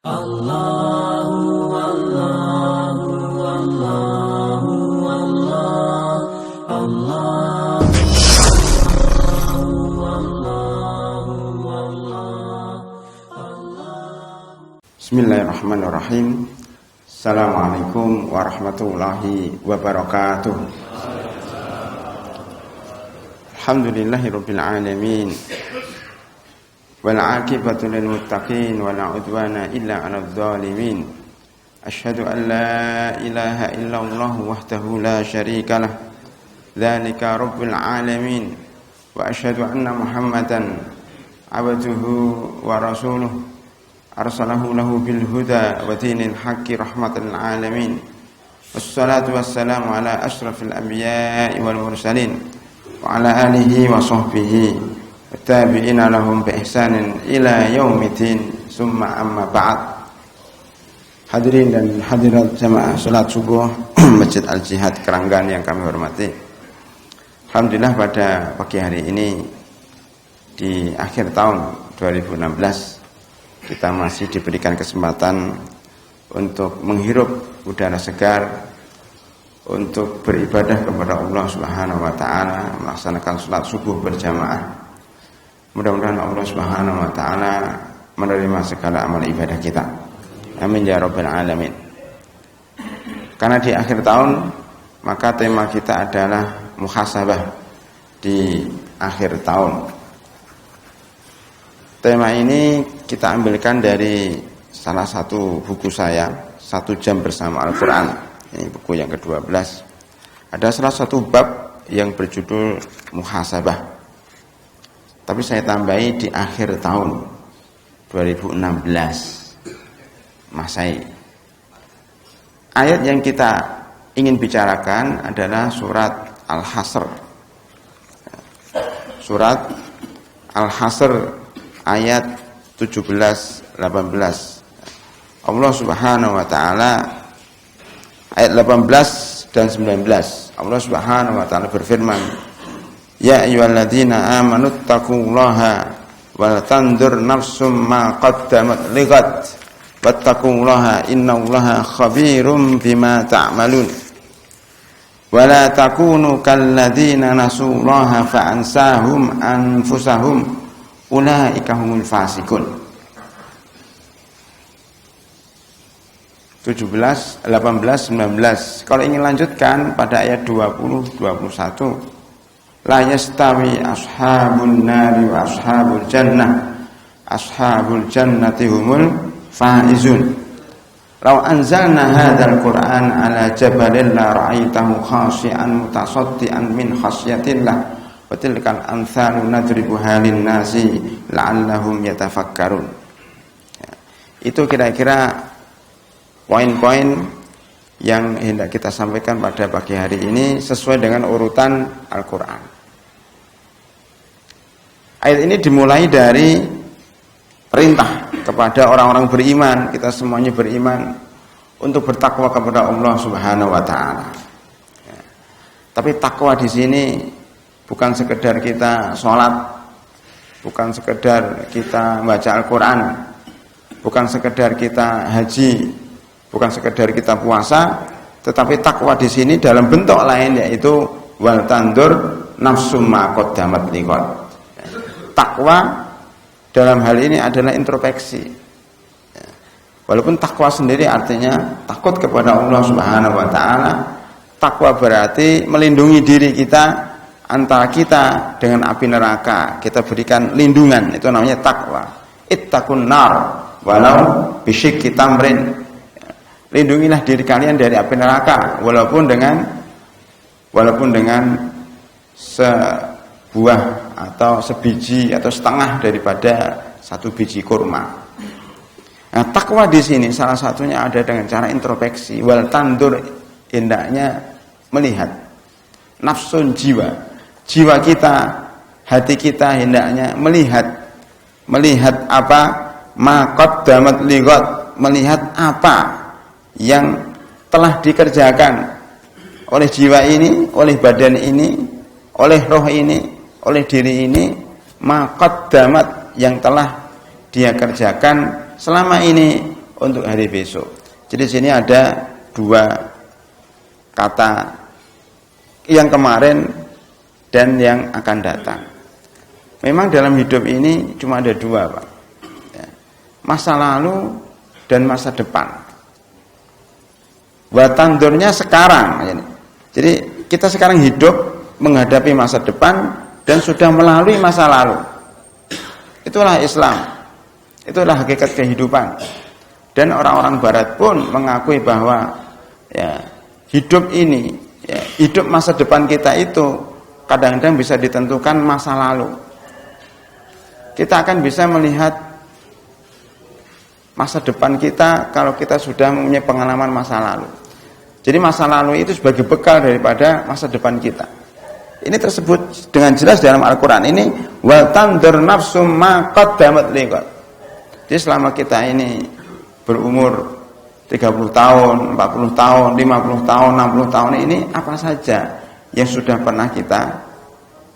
Allahu Allahu Allahu Allah Bismillahirrahmanirrahim. Assalamualaikum warahmatullahi wabarakatuh. Alhamdulillahirabbil alamin. Wal 'aqibatu lil muttaqin wa la 'udwana illa 'alal zalimin. Asyhadu an la ilaha illallah wahdahu la syarika lah. Dzalika rabbul alamin. Wa asyhadu anna Muhammadan 'abduhu wa rasuluhu. Arsalahu lahu bil huda wa dinil haqqi rahmatan lil alamin. Wassalatu wassalamu ala asyrafil anbiya'i wal mursalin wa ala alihi wa sahbihi tabi'ina lahum bi ihsanin ila yaumiddin. Summa amma ba'd. Hadirin dan hadirat jamaah salat subuh Masjid Al-Jihad Keranggan yang kami hormati. Alhamdulillah pada pagi hari ini di akhir tahun 2016 kita masih diberikan kesempatan untuk menghirup udara segar, untuk beribadah kepada Allah Subhanahu wa taala, melaksanakan salat subuh berjamaah. Mudah-mudahan Allah Subhanahu wa taala menerima segala amal ibadah kita. Amin ya rabbal alamin. Karena di akhir tahun, maka tema kita adalah muhasabah di akhir tahun. Tema ini kita ambilkan dari salah satu buku saya, 1 jam bersama Al-Quran. Ini buku yang ke-12. Ada salah satu bab yang berjudul muhasabah. Tapi saya tambahi di akhir tahun 2016 Masehi. Ayat yang kita ingin bicarakan adalah surat Al-Hasr. Surat Al-Hasr ayat 17-18. Allah Subhanahu wa taala ayat 18 dan 19. Allah Subhanahu wa taala berfirman, ya ayyuhalladzina amanu taqullaha wal tandur nafsum ma qaddamat lighad wattaqullaha innallaha khabirum bima ta'malun wa la takunu kalladzina nasullaha fa ansahum anfusahum ulaika humul fasiqun. 17, 18, 19. Kalau ingin lanjutkan pada ayat 20, 21, la yastawi ashabun nari wa ashabul jannah. Ashabul jannati humul faizun. Law anzalna hadzal qur'an ala jabalin la ra'aitahu khashi'an mutasaddian min khasyatillah. Wa tilkal amsalu nadribuha lin-nasi la'allahum yatafakkarun. Itu kira-kira poin-poin yang hendak kita sampaikan pada pagi hari ini sesuai dengan urutan Al-Quran. Ayat ini dimulai dari perintah kepada orang-orang beriman. Kita semuanya beriman untuk bertakwa kepada Allah Subhanahu wa taala. Tapi takwa di sini bukan sekedar kita sholat, bukan sekedar kita baca Al-Quran, bukan sekedar kita haji, bukan sekedar kita puasa, tetapi takwa di sini dalam bentuk lain, yaitu wal tandur nafsum ma qaddamat lighad. Takwa dalam hal ini adalah introspeksi. Walaupun takwa sendiri artinya takut kepada Allah Subhanahu wa taala, takwa berarti melindungi diri kita antara kita dengan api neraka. Kita berikan lindungan, itu namanya takwa. Ittaqun nar walau bisyikki tamrin. Lindungilah diri kalian dari api neraka walaupun dengan sebuah atau sebiji atau setengah daripada satu biji kurma. Nah, takwa di sini salah satunya ada dengan cara introspeksi. Wal tandur, hendaknya melihat. Nafsun, jiwa kita, hati kita hendaknya melihat apa? Ma qaddamat lighad, melihat apa yang telah dikerjakan oleh jiwa ini, oleh badan ini, oleh roh ini, oleh diri ini, ma qaddamat, yang telah dia kerjakan selama ini untuk hari besok. Jadi sini ada dua kata, yang kemarin dan yang akan datang. Memang dalam hidup ini cuma ada dua, Pak. Ya. Masa lalu dan masa depan. Watandurnya sekarang. Jadi kita sekarang hidup menghadapi masa depan dan sudah melalui masa lalu. Itulah Islam. Itulah hakikat kehidupan. Dan orang-orang Barat pun mengakui bahwa ya, hidup ini, ya, hidup masa depan kita itu kadang-kadang bisa ditentukan masa lalu. Kita akan bisa melihat masa depan kita kalau kita sudah mempunyai pengalaman masa lalu. Jadi masa lalu itu sebagai bekal daripada masa depan kita. Ini tersebut dengan jelas dalam Al-Quran ini, wa tandur nafsum ma qaddamat liqad. Jadi selama kita ini berumur 30 tahun, 40 tahun, 50 tahun, 60 tahun ini apa saja yang sudah pernah kita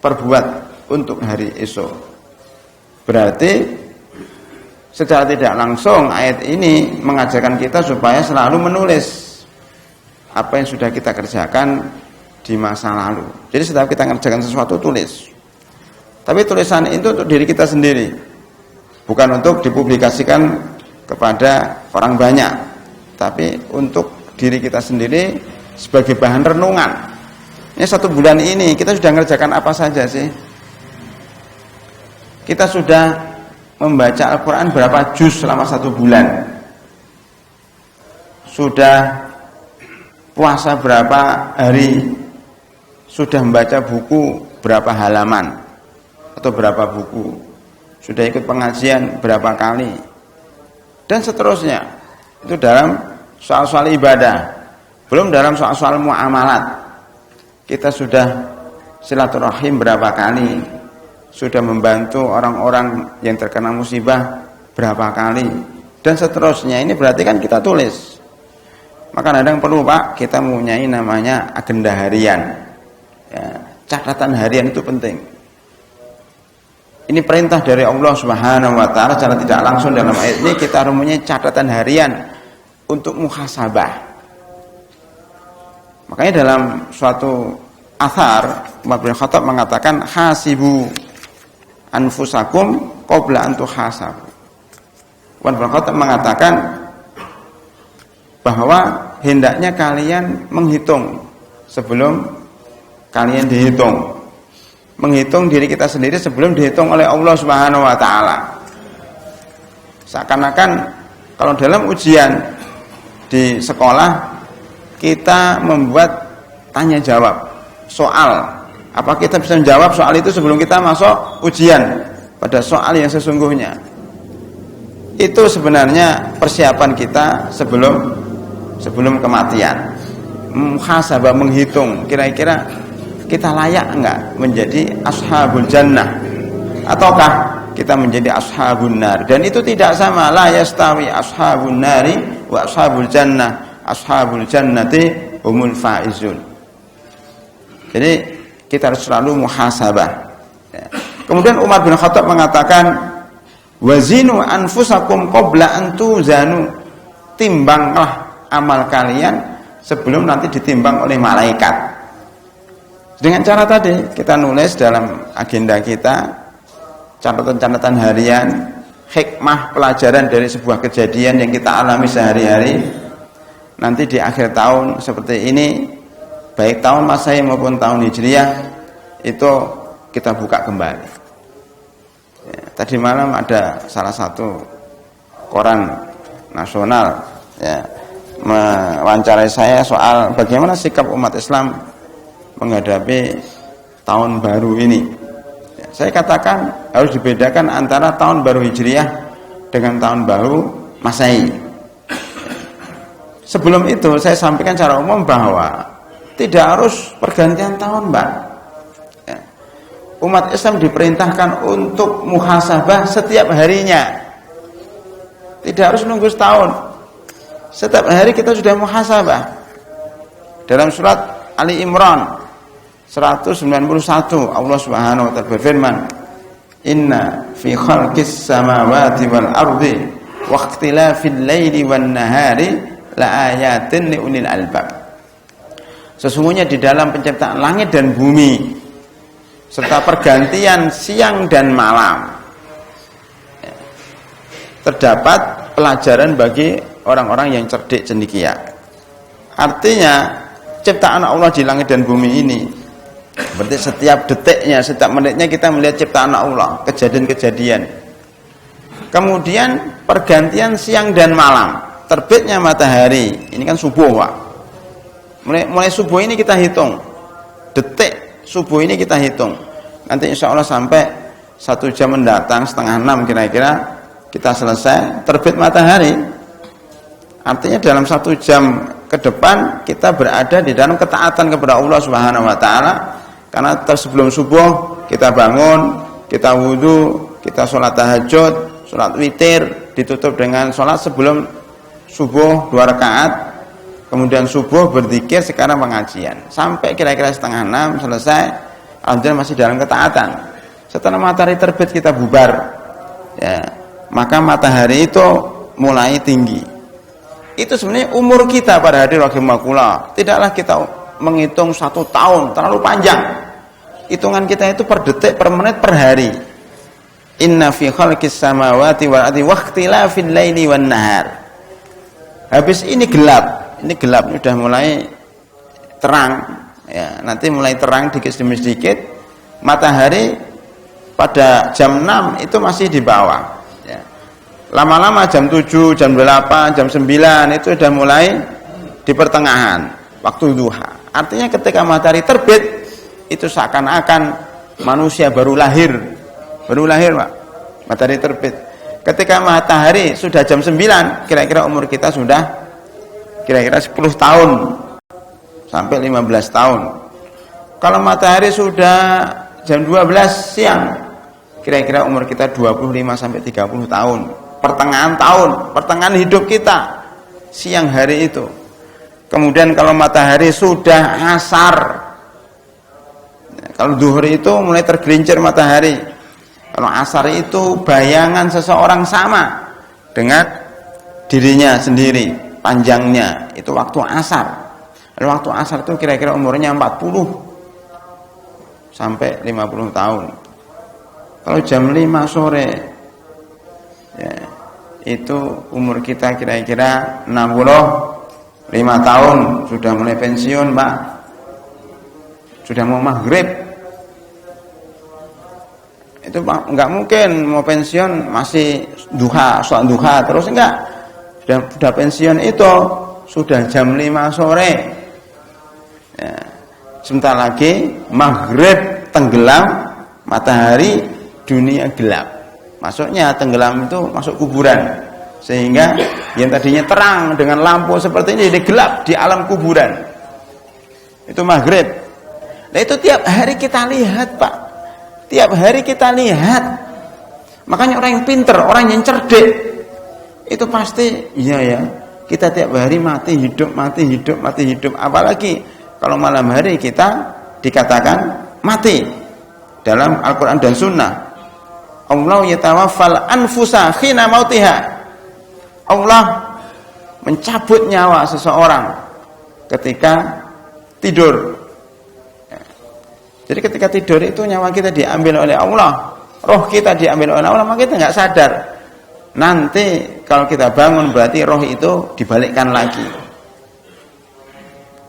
perbuat untuk hari esok. Berarti secara tidak langsung ayat ini mengajarkan kita supaya selalu menulis apa yang sudah kita kerjakan di masa lalu. Jadi setiap kita mengerjakan sesuatu, tulis. Tapi tulisan itu untuk diri kita sendiri, bukan untuk dipublikasikan kepada orang banyak, tapi untuk diri kita sendiri sebagai bahan renungan. Ini 1 bulan ini kita sudah mengerjakan apa saja sih? Kita sudah membaca Al-Quran berapa juz selama 1 bulan? Sudah puasa berapa hari? Sudah membaca buku berapa halaman? Atau berapa buku? Sudah ikut pengajian berapa kali? Dan seterusnya. Itu dalam soal-soal ibadah. Belum dalam soal-soal muamalat. Kita sudah silaturahim berapa kali? Sudah membantu orang-orang yang terkena musibah berapa kali? Dan seterusnya. Ini berarti kan kita tulis. Maka kadang perlu, Pak, kita mempunyai namanya agenda harian. Ya, catatan harian itu penting. Ini perintah dari Allah Subhanahu wa taala secara tidak langsung dalam ayat ini, kita harus mempunyai catatan harian untuk muhasabah. Makanya dalam suatu athar Umar bin Khattab mengatakan hasibu anfusakum qabla an tuhasabu. Umar bin Khattab mengatakan bahwa hendaknya kalian menghitung sebelum kalian dihitung. Menghitung diri kita sendiri sebelum dihitung oleh Allah Subhanahu wa taala. Seakan-akan kalau dalam ujian di sekolah kita membuat tanya jawab soal, apa kita bisa menjawab soal itu sebelum kita masuk ujian pada soal yang sesungguhnya. Itu sebenarnya persiapan kita sebelum kematian. Muhasabah, menghitung kira-kira kita layak enggak menjadi ashabul jannah ataukah kita menjadi ashabun nar. Dan itu tidak sama, la yastawi ashabun nari wa ashabul jannah, ashabul jannati humul faizun. Jadi kita harus selalu muhasabah. Kemudian Umar bin Khattab mengatakan wazinu anfusakum qabla an tuzanu, timbanglah amal kalian sebelum nanti ditimbang oleh malaikat. Dengan cara tadi kita nulis dalam agenda kita catatan-catatan harian, hikmah pelajaran dari sebuah kejadian yang kita alami sehari-hari. Nanti di akhir tahun seperti ini, baik tahun Masehi maupun tahun Hijriah, itu kita buka kembali. Ya, tadi malam ada salah satu koran nasional ya, mewawancarai saya soal bagaimana sikap umat Islam menghadapi tahun baru ini. Ya, saya katakan harus dibedakan antara tahun baru Hijriah dengan tahun baru Masehi. Sebelum itu saya sampaikan secara umum bahwa tidak harus pergantian tahun, Mbak. Ya. Umat Islam diperintahkan untuk muhasabah setiap harinya. Tidak harus nunggu setahun. Setiap hari kita sudah muhasabah. Dalam surat Ali Imran 191 Allah Subhanahu wa taala berfirman, "Inna fi khalqis samawati wal ardi waqtilafil laili wan nahari laayatin liulil albab. Sesungguhnya di dalam penciptaan langit dan bumi serta pergantian siang dan malam terdapat pelajaran bagi orang-orang yang cerdik cendekia. Artinya ciptaan Allah di langit dan bumi ini berarti setiap detiknya, setiap menitnya kita melihat ciptaan Allah, kejadian-kejadian. Kemudian pergantian siang dan malam, terbitnya matahari, ini kan subuh, Pak. Mulai subuh ini kita hitung, detik subuh ini kita hitung. Nanti insya Allah sampai 1 jam mendatang, 5:30 kira-kira kita selesai terbit matahari. Artinya dalam 1 jam ke depan kita berada di dalam ketaatan kepada Allah Subhanahu wa taala. Karena sebelum subuh kita bangun, kita wudu, kita sholat tahajud, sholat witir, ditutup dengan sholat sebelum subuh 2 rakaat, kemudian subuh berzikir, sekarang pengajian sampai kira-kira 5:30 selesai. Alhamdulillah masih dalam ketaatan. Setelah matahari terbit kita bubar, ya, maka matahari itu mulai tinggi. Itu sebenarnya umur kita pada hari rahimakumullah. Tidaklah kita menghitung 1 tahun, terlalu panjang. Hitungan kita itu per detik, per menit, per hari. Inna fi khalqis samawati wal ardi waqtilafil laili wan nahar. Habis ini gelap, ini udah mulai terang, ya, nanti mulai terang dikit demi sedikit. Matahari pada jam 6 itu masih di bawah, ya. Lama-lama jam 7, jam 8, jam 9 itu udah mulai di pertengahan waktu duha. Artinya ketika matahari terbit itu seakan-akan manusia baru lahir, Pak. Matahari terbit. Ketika matahari sudah jam 9, kira-kira umur kita sudah kira-kira 10 tahun sampai 15 tahun. Kalau matahari sudah jam 12 siang, kira-kira umur kita 25 sampai 30 tahun. Pertengahan hidup kita siang hari itu. Kemudian kalau matahari sudah asar, kalau zuhur itu mulai tergelincir matahari. Kalau asar itu bayangan seseorang sama dengan dirinya sendiri, panjangnya itu waktu asar. Lalu waktu asar itu kira-kira umurnya 40 sampai 50 tahun. Kalau jam 5 sore, ya, itu umur kita kira-kira 65 tahun, sudah mulai pensiun, Pak. Sudah mau maghrib. Itu enggak mungkin mau pensiun masih duha, sholat duha terus, enggak. Sudah pensiun itu sudah jam 5 sore. Ya. Sebentar lagi maghrib, tenggelam matahari, dunia gelap. Masuknya tenggelam itu masuk kuburan. Sehingga yang tadinya terang dengan lampu seperti ini jadi gelap di alam kuburan. Itu maghrib. Nah itu tiap hari kita lihat, Pak. Tiap hari kita lihat. Makanya orang yang pinter, orang yang cerdik itu pasti, iya ya, kita tiap hari mati hidup. Apalagi kalau malam hari kita dikatakan mati. Dalam Al-Quran dan Sunnah, Allah yatawaffal anfusa khina mautiha. Allah mencabut nyawa seseorang ketika tidur. Jadi ketika tidur itu nyawa kita diambil oleh Allah, roh kita diambil oleh Allah, maka kita nggak sadar. Nanti kalau kita bangun berarti roh itu dibalikkan lagi.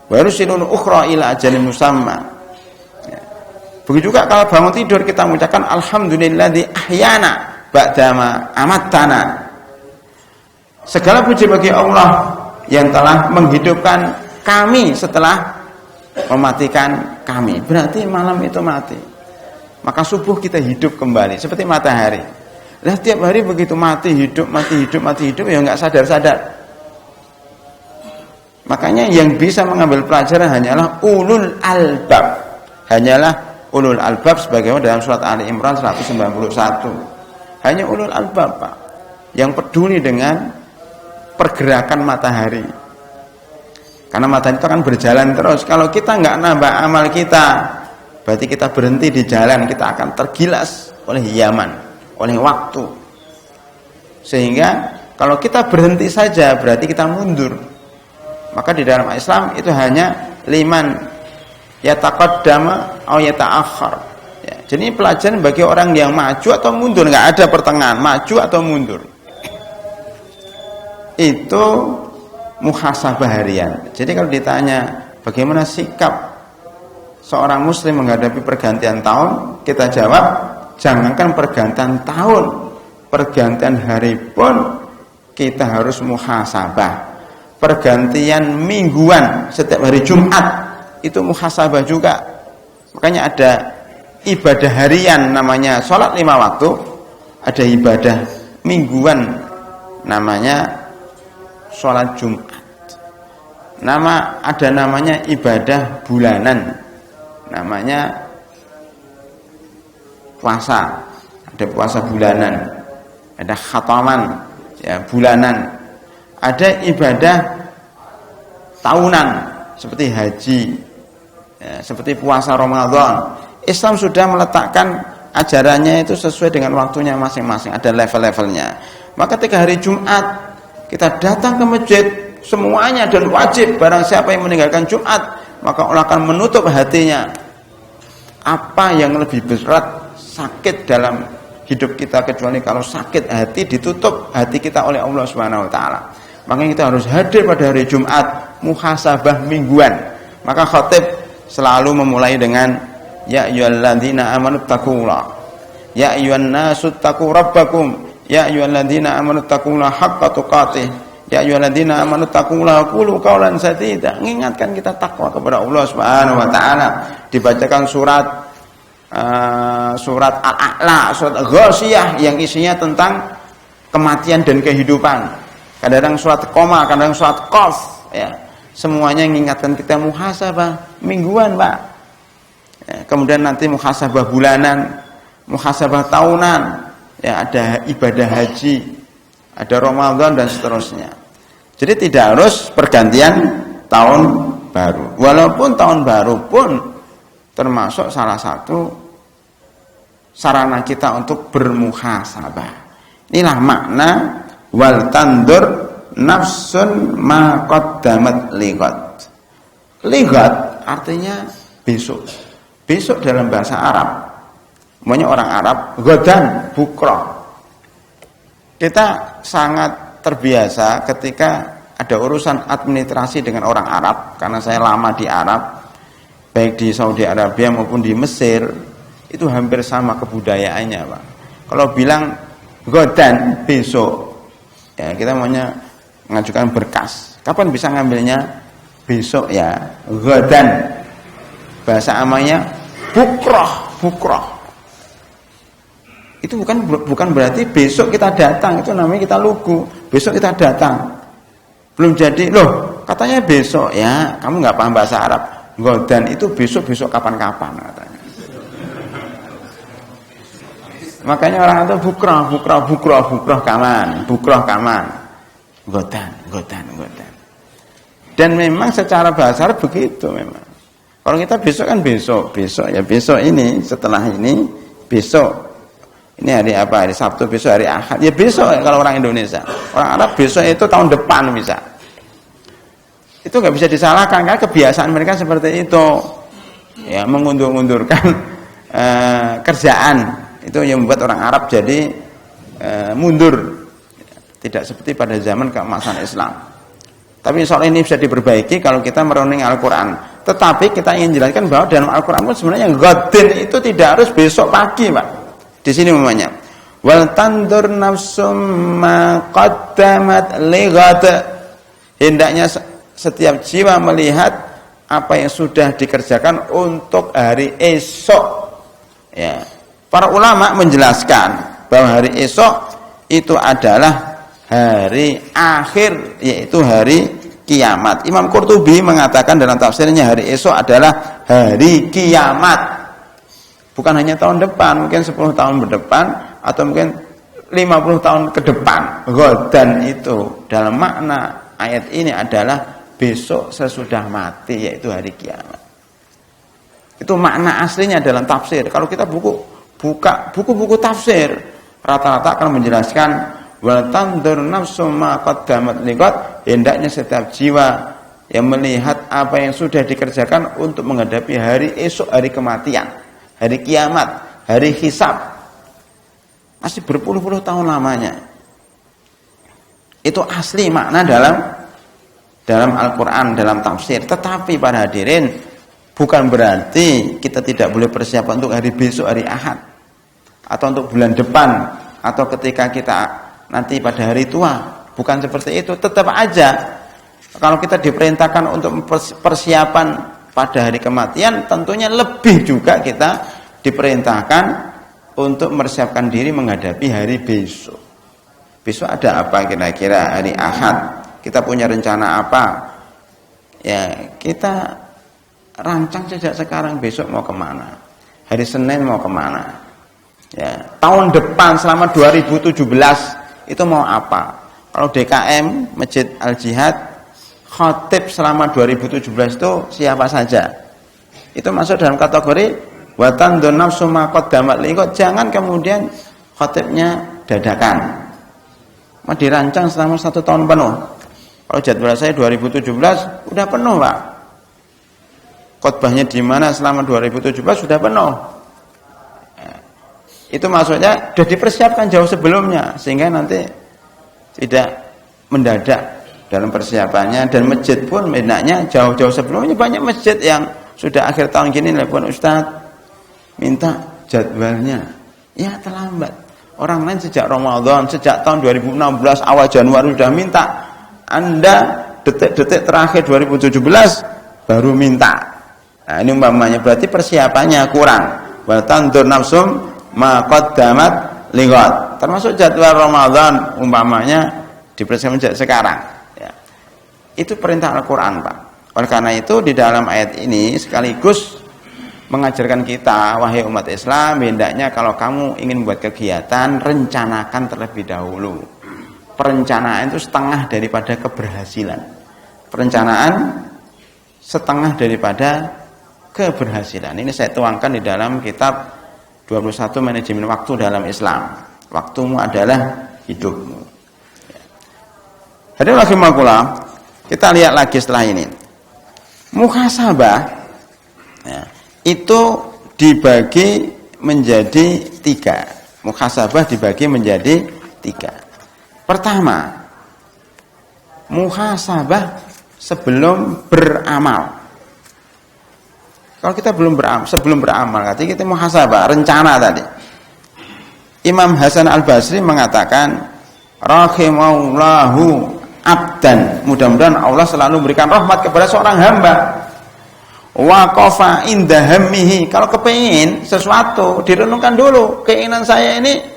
Wa rusulun ukhra ila ajalin musamma. Begitu juga kalau bangun tidur kita mengucapkan alhamdulilladzi ahyana ba'dama amattana. Segala puji bagi Allah yang telah menghidupkan kami setelah mematikan kami. Berarti malam itu mati. Maka subuh kita hidup kembali seperti matahari. Lah tiap hari begitu mati hidup ya enggak sadar-sadar. Makanya yang bisa mengambil pelajaran hanyalah ulul albab. Hanyalah ulul albab sebagaimana dalam surat Ali Imran 191. Hanya ulul albab, Pak, yang peduli dengan pergerakan matahari. Karena matahari itu akan berjalan terus. Kalau kita nggak nambah amal kita, berarti kita berhenti di jalan, kita akan tergilas oleh zaman, oleh waktu. Sehingga Kalau kita berhenti saja berarti kita mundur. Maka di dalam Islam itu hanya liman yataqaddama atau yata'akhkhar. Ya, jadi pelajaran bagi orang yang maju atau mundur, nggak ada pertengahan, maju atau mundur. Itu muhasabah harian. Jadi kalau ditanya bagaimana sikap seorang muslim menghadapi pergantian tahun, kita jawab, jangankan pergantian tahun, pergantian hari pun kita harus muhasabah. Pergantian mingguan setiap hari Jumat itu muhasabah juga. Makanya ada ibadah harian namanya sholat 5 waktu, ada ibadah mingguan namanya sholat Jumat. Ada namanya ibadah bulanan namanya puasa. Ada puasa bulanan, ada khataman ya bulanan. Ada ibadah tahunan seperti haji ya, seperti puasa Ramadan. Islam sudah meletakkan ajarannya itu sesuai dengan waktunya masing-masing, ada level-levelnya. Maka ketika hari Jumat kita datang ke masjid semuanya dan wajib, barang siapa yang meninggalkan Jumat maka Allah akan menutup hatinya. Apa yang lebih berat sakit dalam hidup kita kecuali kalau sakit hati ditutup hati kita oleh Allah Subhanahu wa taala. Makanya kita harus hadir pada hari Jumat, muhasabah mingguan. Maka khatib selalu memulai dengan ya ayyuhalladzina amanu taqullaha, ya ayyuhan nasu taqu rabbakum, ya ayyuhalladzina amanu taqullaha haqqa tuqatih, ya ayyuhalladzina amanu taqullaha qulu qawlan sadida. Mengingatkan kita takwa kepada Allah Subhanahu wa taala. Dibacakan surat Al-A'la, surat Ghasyiyah yang isinya tentang kematian dan kehidupan. Kadang-kadang surat Qamar, kadang-kadang surat Qaf ya. Semuanya mengingatkan kita muhasabah mingguan, Pak. Ya, kemudian nanti muhasabah bulanan, muhasabah tahunan, ya ada ibadah haji, ada Ramadan dan seterusnya. Jadi tidak harus pergantian tahun baru. Walaupun tahun baru pun termasuk salah satu sarana kita untuk bermuhasabah. Inilah makna wal tandur nafsun ma qaddamat ligat. Ligat artinya besok. Besok dalam bahasa Arab, namanya orang Arab, godan, bukroh. Kita sangat terbiasa ketika ada urusan administrasi dengan orang Arab, karena saya lama di Arab, baik di Saudi Arabia maupun di Mesir, itu hampir sama kebudayaannya, Pak. Kalau bilang godan, besok, ya kita maunya mengajukan berkas. Kapan bisa ngambilnya? Besok ya, godan. Bahasa amanya bukroh. Itu bukan berarti besok kita datang, itu namanya kita lugu. Besok kita datang. Belum jadi, loh katanya besok ya, kamu nggak paham bahasa Arab. Godan itu besok kapan-kapan katanya. Makanya orang itu bukroh kaman. Godan. Dan memang secara bahasa Arab begitu memang. Kalau kita besok kan besok ya besok ini, setelah ini besok. Ini hari apa? Hari Sabtu, besok hari Ahad. Ya besok ya, kalau orang Indonesia. Orang Arab besok itu tahun depan bisa. Itu nggak bisa disalahkan karena kebiasaan mereka seperti itu. Ya, mengundur-undurkan kerjaan. Itu yang membuat orang Arab jadi mundur. Tidak seperti pada zaman keemasan Islam. Tapi soal ini bisa diperbaiki kalau kita merenungi Al-Quran. Tetapi kita ingin jelaskan bahwa dalam Al-Quran pun sebenarnya godin itu tidak harus besok pagi, Pak. Di sini namanya wal tandur nafsum ma qaddamat lighad. Hendaknya setiap jiwa melihat apa yang sudah dikerjakan untuk hari esok. Ya. Para ulama menjelaskan bahwa hari esok itu adalah hari akhir, yaitu hari kiamat. Imam Qurtubi mengatakan dalam tafsirnya hari esok adalah hari kiamat. Bukan hanya tahun depan, mungkin 10 tahun berdepan atau mungkin 50 tahun ke depan. Ghadan itu dalam makna ayat ini adalah besok sesudah mati, yaitu hari kiamat. Itu makna aslinya dalam tafsir. Kalau kita buka buku-buku tafsir, rata-rata akan menjelaskan wa tandur nafsum ma qaddamat liqad, hendaknya setiap jiwa yang melihat apa yang sudah dikerjakan untuk menghadapi hari esok, hari kematian, hari kiamat, hari hisab. Masih berpuluh-puluh tahun lamanya. Itu asli makna dalam Al-Quran, dalam tafsir. Tetapi para hadirin, bukan berarti kita tidak boleh persiapan untuk hari besok, hari Ahad, atau untuk bulan depan, atau ketika kita nanti pada hari tua. Bukan seperti itu. Tetap aja kalau kita diperintahkan untuk persiapan pada hari kematian, tentunya lebih juga kita diperintahkan untuk mempersiapkan diri menghadapi hari besok. Besok ada apa kira-kira hari Ahad? Kita punya rencana apa? Ya, kita rancang sejak sekarang besok mau kemana? Hari Senin mau kemana? Ya, tahun depan selama 2017 itu mau apa? Kalau DKM, Masjid Al-Jihad, khatib selama 2017 itu siapa saja? Itu masuk dalam kategori wa tandun nafsu ma qaddamat liqad. Jangan kemudian khatibnya dadakan. Mau dirancang selama 1 tahun penuh. Kalau jadwal saya 2017 udah penuh, Pak. Khotbahnya di mana selama 2017 sudah penuh. Itu maksudnya sudah dipersiapkan jauh sebelumnya sehingga nanti tidak mendadak dalam persiapannya. Dan masjid pun hendaknya jauh-jauh sebelumnya. Banyak masjid yang sudah akhir tahun gini telepon Ustaz, minta jadwalnya. Ya terlambat. Orang lain sejak Ramadan, sejak tahun 2016 awal Januari sudah minta. Anda detik-detik terakhir 2017 baru minta. Nah, ini umpamanya berarti persiapannya kurang. Wa tandur nafsum ma qaddamat liqad. Termasuk jadwal Ramadan umpamanya dipersiapkan sejak sekarang. Ya. Itu perintah Al-Qur'an, Pak. Oleh karena itu di dalam ayat ini sekaligus mengajarkan kita, wahai umat Islam, hendaknya kalau kamu ingin buat kegiatan, rencanakan terlebih dahulu. Perencanaan itu setengah daripada keberhasilan. Perencanaan setengah daripada keberhasilan. Ini saya tuangkan di dalam kitab 21 Manajemen Waktu dalam Islam. Waktumu adalah hidupmu. Hadirin rahimakumullah, kita lihat lagi setelah ini. Muhasabah ya, itu dibagi menjadi 3. Muhasabah dibagi menjadi 3. Pertama, muhasabah sebelum beramal. Kalau kita sebelum beramal, artinya kita muhasabah, rencana tadi. Imam Hasan Al-Basri mengatakan, rahimallahu abdan. Mudah-mudahan Allah selalu memberikan rahmat kepada seorang hamba. Waqafa inda hammihi. Kalau kepingin sesuatu, direnungkan dulu, keinginan saya ini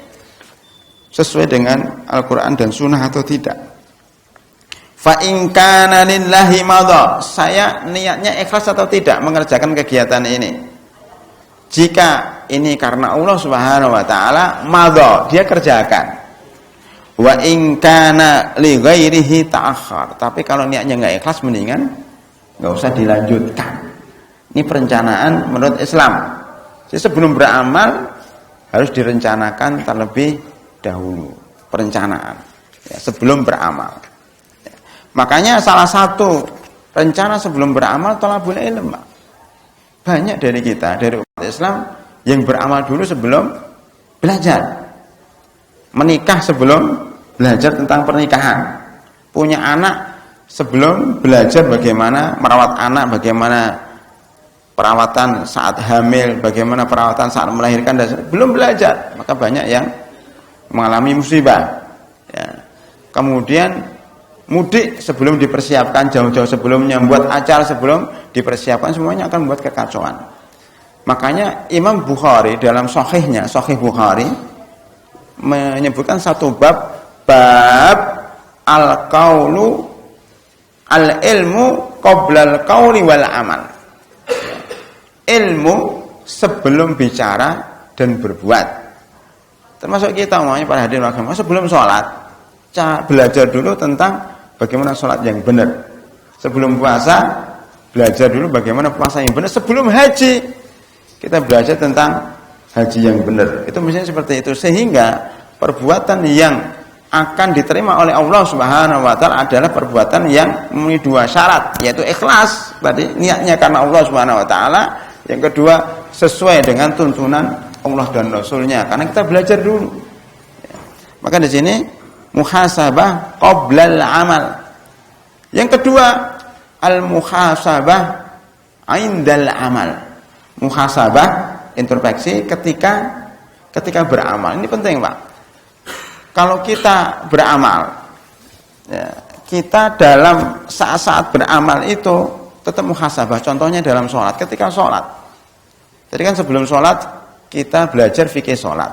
sesuai dengan Al-Quran dan Sunnah atau tidak. Fa in kana lillahi madha. Saya niatnya ikhlas atau tidak mengerjakan kegiatan ini. Jika ini karena Allah Subhanahu wa taala, madha, dia kerjakan. Wa in kana li ghairihi ta'akhkhar. Tapi kalau niatnya enggak ikhlas, mendingan enggak usah dilanjutkan. Ini perencanaan menurut Islam. Jadi sebelum beramal harus direncanakan terlebih dahulu, perencanaan ya, sebelum beramal ya. Makanya salah satu rencana sebelum beramal thalabul ilm. Banyak dari kita, dari umat Islam yang beramal dulu sebelum belajar. Menikah sebelum belajar tentang pernikahan. Punya anak sebelum belajar bagaimana merawat anak, bagaimana perawatan saat hamil, bagaimana perawatan saat melahirkan, dan belum belajar. Maka banyak yang mengalami musibah ya. Kemudian mudik sebelum dipersiapkan, jauh-jauh sebelumnya, buat acara sebelum dipersiapkan, semuanya akan membuat kekacauan. Makanya Imam Bukhari dalam Sahih Bukhari menyebutkan satu bab al-qaulu al-ilmu qoblal qauli wal amal. Ilmu sebelum bicara dan berbuat. Termasuk kita umpamanya para hadirin agama, sebelum sholat belajar dulu tentang bagaimana sholat yang benar. Sebelum puasa belajar dulu bagaimana puasa yang benar. Sebelum haji kita belajar tentang haji yang benar. Itu misalnya seperti itu, sehingga perbuatan yang akan diterima oleh Allah Subhanahu wa taala adalah perbuatan yang memenuhi dua syarat, yaitu ikhlas, tadi niatnya karena Allah Subhanahu wa taala, yang kedua sesuai dengan tuntunan Allah dan Rasulnya, karena kita belajar dulu. Maka di sini muhasabah qoblal amal. Yang kedua al-muhasabah indal amal. Muhasabah, introspeksi ketika beramal. Ini penting, Pak. Kalau kita beramal, ya, kita dalam saat-saat beramal itu tetap muhasabah. Contohnya dalam sholat, ketika sholat. Jadi kan sebelum sholat kita belajar fikih sholat.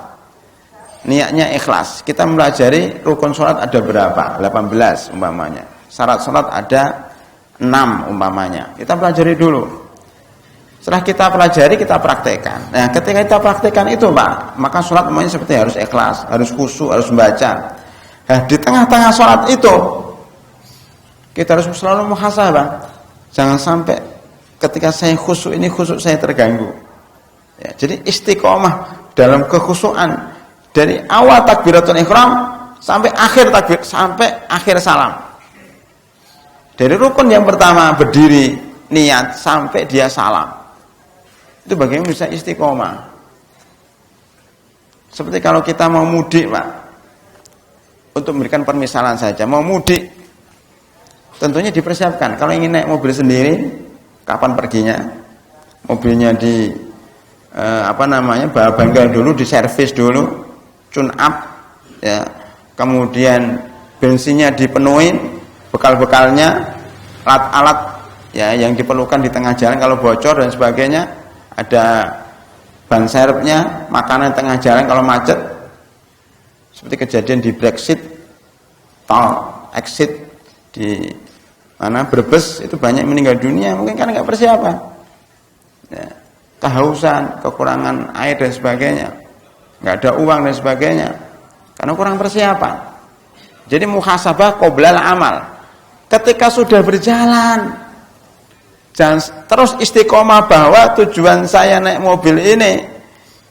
Niatnya ikhlas. Kita mempelajari rukun sholat ada berapa? 18 umpamanya. Syarat sholat ada 6 umpamanya. Kita pelajari dulu. Setelah kita pelajari, kita praktekkan. Nah, ketika kita praktekkan itu, Pak, maka sholat semuanya seperti harus ikhlas, harus khusyuk, harus membaca. Nah, di tengah-tengah sholat itu, kita harus selalu muhasabah. Jangan sampai ketika saya khusyuk ini, khusyuk saya terganggu. Ya, jadi istiqomah dalam kekhusyukan dari awal takbiratul ihram sampai akhir takbir, sampai akhir salam. Dari rukun yang pertama berdiri niat sampai dia salam. Itu bagaimana bisa istiqomah. Seperti kalau kita mau mudik, Pak. Untuk memberikan permisalan saja, mau mudik tentunya dipersiapkan. Kalau ingin naik mobil sendiri, kapan perginya? Mobilnya di bawa bengkel dulu, diservis dulu, tune up, ya. Kemudian bensinnya dipenuhi, bekal-bekalnya, alat-alat ya yang diperlukan di tengah jalan kalau bocor dan sebagainya, ada ban serepnya, makanan tengah jalan kalau macet. Seperti kejadian di Brexit, tol exit di mana Brebes itu banyak meninggal dunia, mungkin karena nggak persiapan. Ya. Kehausan, kekurangan air dan sebagainya, nggak ada uang dan sebagainya, karena kurang persiapan. Jadi muhasabah qoblal amal. Ketika sudah berjalan, jangan terus istiqomah bahwa tujuan saya naik mobil ini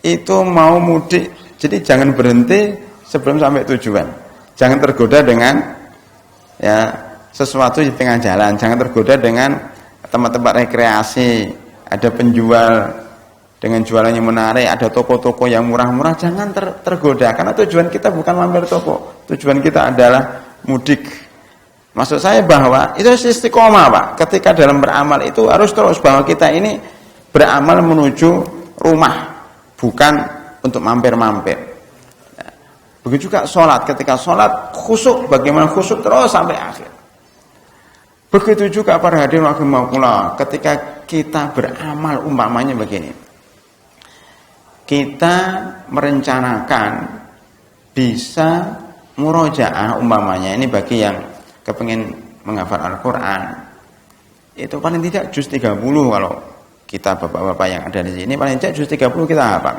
itu mau mudik. Jadi jangan berhenti sebelum sampai tujuan. Jangan tergoda dengan ya sesuatu di tengah jalan. Jangan tergoda dengan tempat-tempat rekreasi. Ada penjual dengan jualannya menarik, ada toko-toko yang murah-murah, jangan tergoda, karena tujuan kita bukan mampir toko, tujuan kita adalah mudik. Maksud saya bahwa itu istiqomah, Pak. Ketika dalam beramal itu harus terus bahwa kita ini beramal menuju rumah, bukan untuk mampir-mampir. Begitu juga sholat, ketika sholat khusyuk, bagaimana khusyuk terus sampai akhir. Begitu juga para hadirin rahimakumullah, ketika kita beramal umpamanya begini. Kita merencanakan bisa murojaah umpamanya, ini bagi yang kepengin menghafal Al-Qur'an. Itu paling tidak juz 30 kalau kita bapak-bapak yang ada di sini, paling tidak juz 30 kita hafal.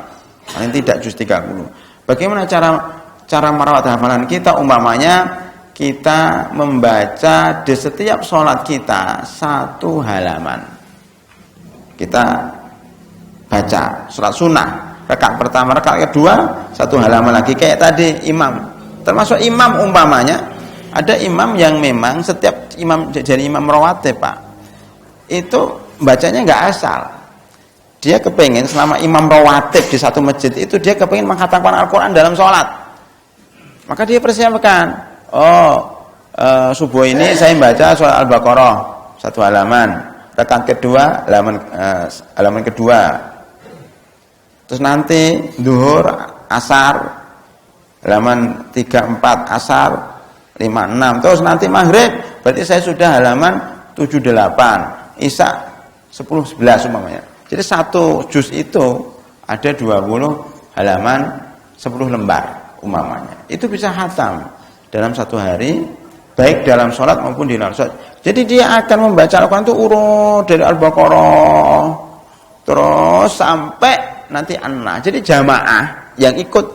Paling tidak juz 30. Bagaimana cara merawat hafalan kita umpamanya? Kita membaca di setiap sholat kita 1 halaman. Kita baca sholat sunnah, rakaat pertama, rakaat kedua 1 halaman lagi. Kayak tadi imam, termasuk imam umpamanya, ada imam yang memang setiap imam jadi imam rawatib, Pak, itu bacanya nggak asal. Dia kepengen selama imam rawatib di satu masjid itu dia kepengen menghatamkan Al-Quran dalam sholat. Maka dia persiapkan. Subuh ini saya baca surat Al-Baqarah 1 halaman, rakaat kedua halaman kedua, terus nanti zuhur, asar halaman 3, 4, asar 5, 6, terus nanti maghrib berarti saya sudah halaman 7, 8, isya 10, 11 umpamanya. Jadi 1 juz itu ada 20 halaman, 10 lembar umpamanya. Itu bisa khatam dalam 1 hari, baik dalam sholat maupun di luar sholat. Jadi dia akan membaca Al-Quran itu urut dari Al-Baqarah terus sampai nanti An-Nas. Jadi jamaah yang ikut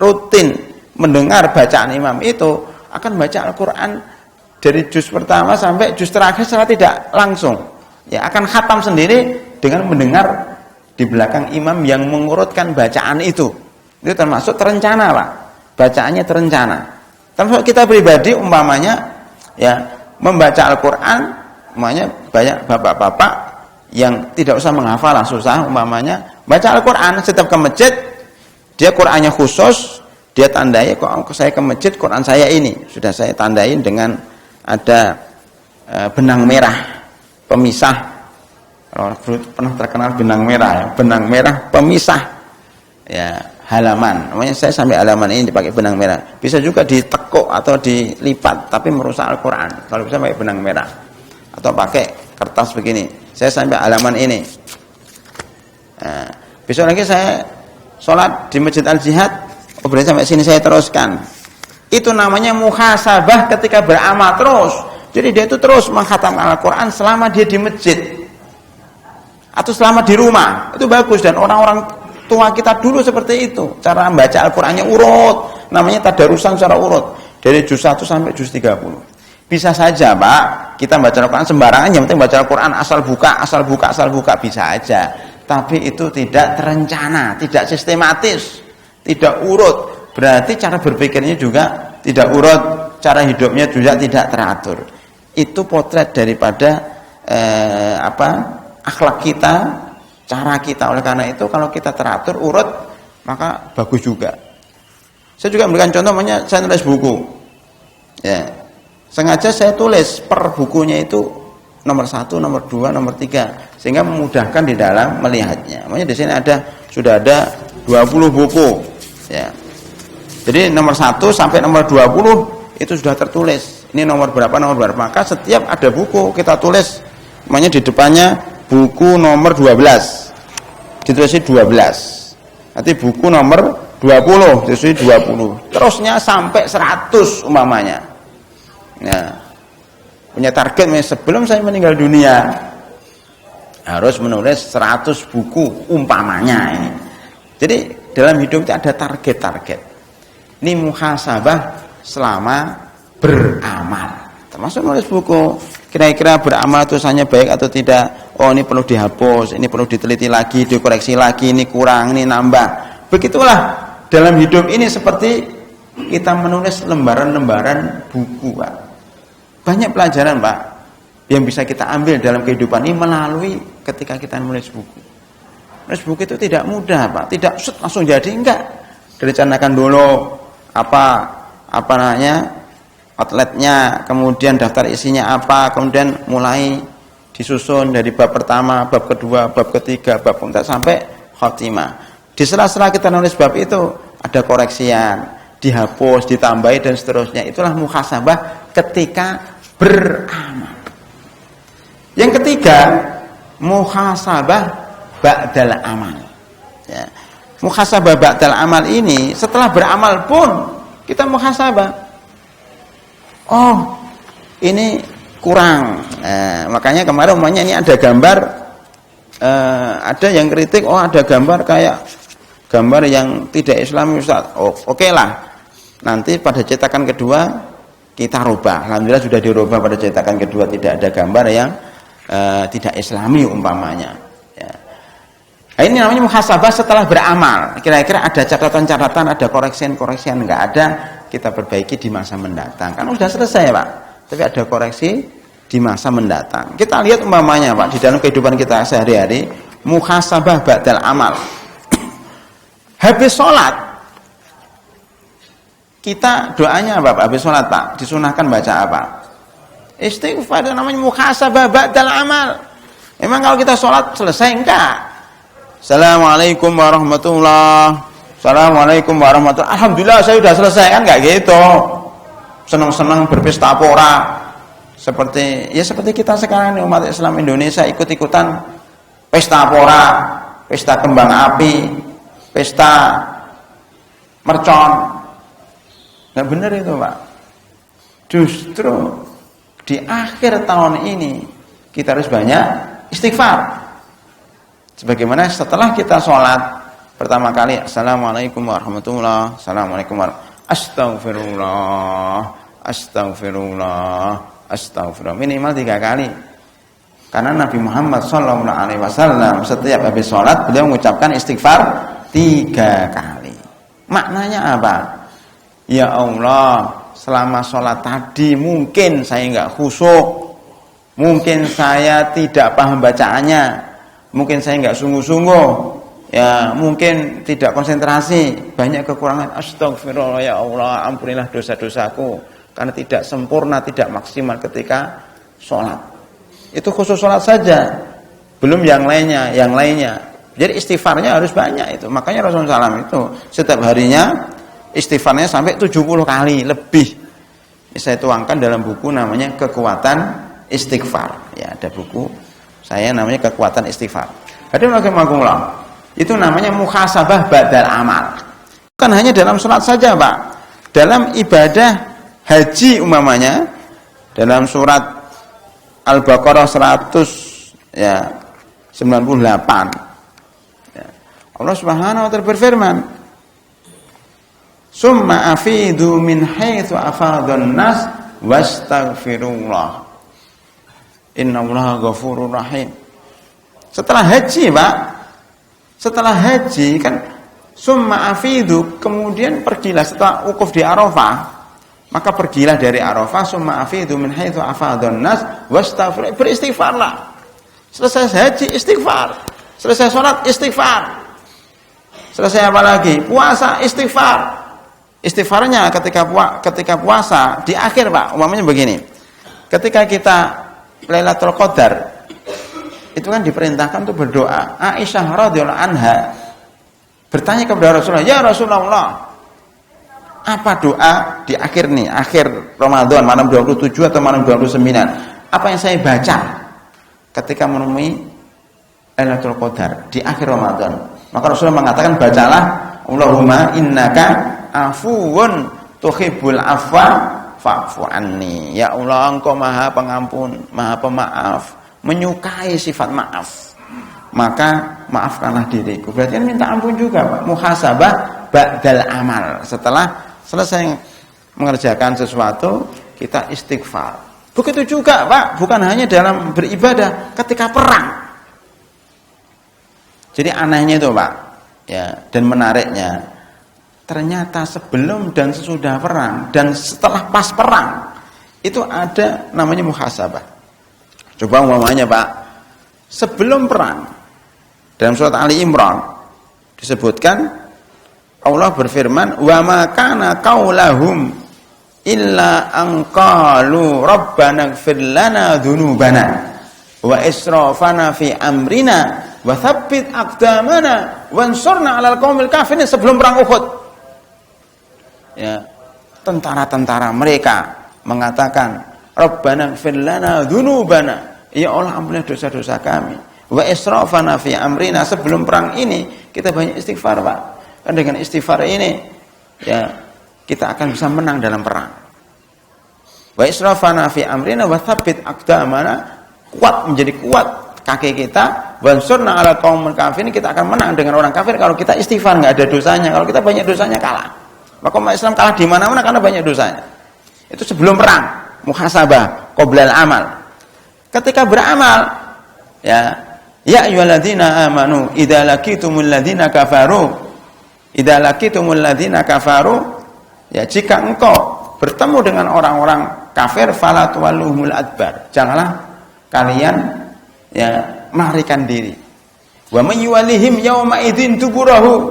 rutin mendengar bacaan imam itu akan baca Al-Quran dari juz pertama sampai juz terakhir secara tidak langsung. Ya, akan khatam sendiri dengan mendengar di belakang imam yang mengurutkan bacaan itu. Itu termasuk terencana, Pak. Bacaannya terencana. Termasuk kita pribadi umpamanya ya membaca Al-Qur'an, umpamanya banyak bapak-bapak yang tidak usah menghafal susah, umpamanya baca Al-Qur'an setiap ke masjid dia Qur'annya khusus, dia tandai kok saya ke masjid Qur'an saya ini sudah saya tandain dengan ada benang merah pemisah. Kalau pernah terkenal benang merah ya, benang merah pemisah ya halaman. Namanya saya sampai halaman ini dipakai benang merah. Bisa juga ditekuk atau dilipat tapi merusak Al-Qur'an. Kalau bisa pakai benang merah. Atau pakai kertas begini. Saya sampai halaman ini. Nah, besok lagi saya sholat di Masjid Al-Jihad, berarti sampai sini saya teruskan. Itu namanya muhasabah ketika beramal terus. Jadi dia itu terus mengkhatamkan Al-Qur'an selama dia di masjid. Atau selama di rumah, itu bagus. Dan orang-orang tua kita dulu seperti itu, cara membaca Al-Qur'annya urut, namanya tadarusan secara urut, dari juz 1 sampai juz 30. Bisa saja Pak, kita baca Al-Qur'an sembarangan, yang penting baca Al-Qur'an asal buka, bisa aja. Tapi itu tidak terencana, tidak sistematis, tidak urut. Berarti cara berpikirnya juga tidak urut, cara hidupnya juga tidak teratur. Itu potret daripada akhlak kita, cara kita. Oleh karena itu kalau kita teratur, urut, maka bagus juga. Saya juga memberikan contoh, saya nulis buku. Ya. Sengaja saya tulis per bukunya itu nomor 1, nomor 2, nomor 3 sehingga memudahkan di dalam melihatnya. Makanya di sini sudah ada 20 buku. Ya. Jadi nomor 1 sampai nomor 20 itu sudah tertulis. Ini nomor berapa. Maka setiap ada buku kita tulis, namanya di depannya buku nomor 12 ditulisnya 12, nanti buku nomor 20 ditulisnya 20, terusnya sampai 100 umpamanya. Nah, punya target sebelum saya meninggal dunia harus menulis 100 buku umpamanya ini. Jadi dalam hidup itu ada target-target. Ini muhasabah selama beramal, termasuk nulis buku. Kira-kira beramal tulisannya baik atau tidak? Oh, ini perlu dihapus, ini perlu diteliti lagi, dikoreksi lagi, ini kurang, ini nambah. Begitulah dalam hidup ini, seperti kita menulis lembaran-lembaran buku, Pak. Banyak pelajaran, Pak, yang bisa kita ambil dalam kehidupan ini melalui ketika kita menulis buku. Menulis buku itu tidak mudah, Pak. Tidak langsung jadi, enggak. Direncanakan dulu apa namanya? Outletnya, kemudian daftar isinya apa, kemudian mulai disusun dari bab pertama, bab kedua, bab ketiga, bab keempat sampai khotimah. Di sela-sela kita nulis bab itu ada koreksian, dihapus, ditambahi dan seterusnya. Itulah muhasabah ketika beramal. Yang ketiga, muhasabah ba'dal amal. Ya. Muhasabah ba'dal amal ini setelah beramal pun kita muhasabah. Oh, ini kurang. Nah, makanya kemarin umumnya ini ada gambar, ada yang kritik, oh ada gambar kayak gambar yang tidak Islami, Ustaz. Oh, oke lah. Nanti pada cetakan kedua kita rubah. Alhamdulillah sudah dirubah pada cetakan kedua, tidak ada gambar yang tidak Islami umpamanya. Ya. Nah, ini namanya muhasabah setelah beramal. Kira-kira ada catatan-catatan, ada koreksian-koreksian, enggak ada, kita perbaiki di masa mendatang. Kan sudah selesai, Pak. Tapi ada koreksi di masa mendatang. Kita lihat umpamanya, Pak, di dalam kehidupan kita sehari-hari, muhasabah ba'dal amal. Habis sholat, kita doanya apa, Pak? Habis sholat, Pak, disunahkan baca apa? Istighfar, namanya muhasabah ba'dal amal. Memang kalau kita sholat selesai, enggak. Assalamualaikum warahmatullahi. Assalamualaikum warahmatullahi. Alhamdulillah saya sudah selesai, kan enggak gitu. Senang-senang berpesta pora. Seperti kita sekarang umat Islam Indonesia ikut-ikutan pesta pora, pesta kembang api, pesta mercon. Enggak benar itu, Pak. Justru di akhir tahun ini kita harus banyak istighfar. Sebagaimana setelah kita sholat pertama kali, Assalamualaikum warahmatullahi, Assalamualaikum warahmatullahi, Astagfirullah, minimal 3 kali. Karena Nabi Muhammad SAW setiap habis sholat beliau mengucapkan istighfar 3 kali. Maknanya apa? Ya Allah, selama sholat tadi mungkin saya nggak khusyuk, mungkin saya tidak paham bacaannya, mungkin saya nggak sungguh-sungguh, ya mungkin tidak konsentrasi, banyak kekurangan. Astagfirullah ya Allah, ampunilah dosa-dosaku karena tidak sempurna, tidak maksimal ketika sholat. Itu khusus sholat saja, belum yang lainnya, Jadi istighfarnya harus banyak itu. Makanya Rasulullah SAW itu setiap harinya istighfarnya sampai 70 kali lebih. Ini saya tuangkan dalam buku namanya Kekuatan Istighfar. Ya, ada buku saya namanya Kekuatan Istighfar. Hadirin rahimakumullah. Itu namanya muhasabah ba'dal amal. Bukan hanya dalam sholat saja, Pak. Dalam ibadah haji umpamanya, dalam surat Al-Baqarah 198, ya, Allah Subhanahu wa taala berfirman, "Summa afidu min haitsu afadhan nas wastaghfirullah. Innallaha ghafurur rahim." Setelah haji, Pak. Setelah haji kan summa afidu, kemudian pergilah setelah wukuf di Arafah. Maka pergilah dari Arafah, summa afidu min haitsu afadhan nas wastaghfir, beristighfarlah. Selesai haji istighfar, selesai sholat istighfar, selesai apa lagi? Puasa istighfar. Istighfarnya ketika puasa di akhir, Pak. Umpamanya begini. Ketika kita Lailatul Qadar, itu kan diperintahkan untuk berdoa. Aisyah radhiyallahu anha bertanya kepada Rasulullah, "Ya Rasulullah, apa doa di akhir Ramadan, malam 27 atau malam 29? Apa yang saya baca ketika menemui Lailatul Qadar di akhir Ramadan?" Maka Rasulullah mengatakan, "Bacalah Allahumma innaka afuwun tuhibbul afwa fa'fu anni." Ya Allah, Engkau Maha Pengampun, Maha Pemaaf, menyukai sifat maaf, maka maafkanlah diriku. Berarti kan minta ampun juga, Pak. Muhasabah ba'dal amal. Setelah selesai mengerjakan sesuatu, kita istighfar. Begitu juga, Pak, bukan hanya dalam beribadah, ketika perang. Jadi anehnya itu, Pak, ya, dan menariknya, ternyata sebelum dan sesudah perang dan setelah pas perang itu ada namanya muhasabah. Coba umpamanya, Pak, sebelum perang dalam surat Ali Imran disebutkan, Allah berfirman, "Wa ma kana qaulahum illa an qalu rabbana ighfir lana dzunubana wa israfana fi amrina wa tsabbit aqdamana wansurna 'alal qaumil kafirin." Sebelum perang Uhud, ya, tentara-tentara mereka mengatakan, "Rabbana ighfir lana dzunubana." Ya Allah, ampunilah dosa-dosa kami. Wa israfana fi amrina. Sebelum perang ini kita banyak istighfar, Pak. Kan dengan istighfar ini, ya, kita akan bisa menang dalam perang. Wa israfana fi amrina wa tsabbit aqdamana, kuat, menjadi kuat kaki kita. Wansurna 'ala qaumil kafirin, kita akan menang dengan orang kafir kalau kita istighfar, enggak ada dosanya. Kalau kita banyak dosanya kalah. Maka umat Islam kalah di mana-mana karena banyak dosanya. Itu sebelum perang, muhasabah qoblal amal. Ketika beramal, ya ayyuhalladzina amanu idza laqitumul ladzina kafaru, ya, jika engkau bertemu dengan orang-orang kafir, fala tuwalluhumul adbar, janganlah kalian, ya, melarikan diri. Wa may yuwallihim yawma idzin duburahu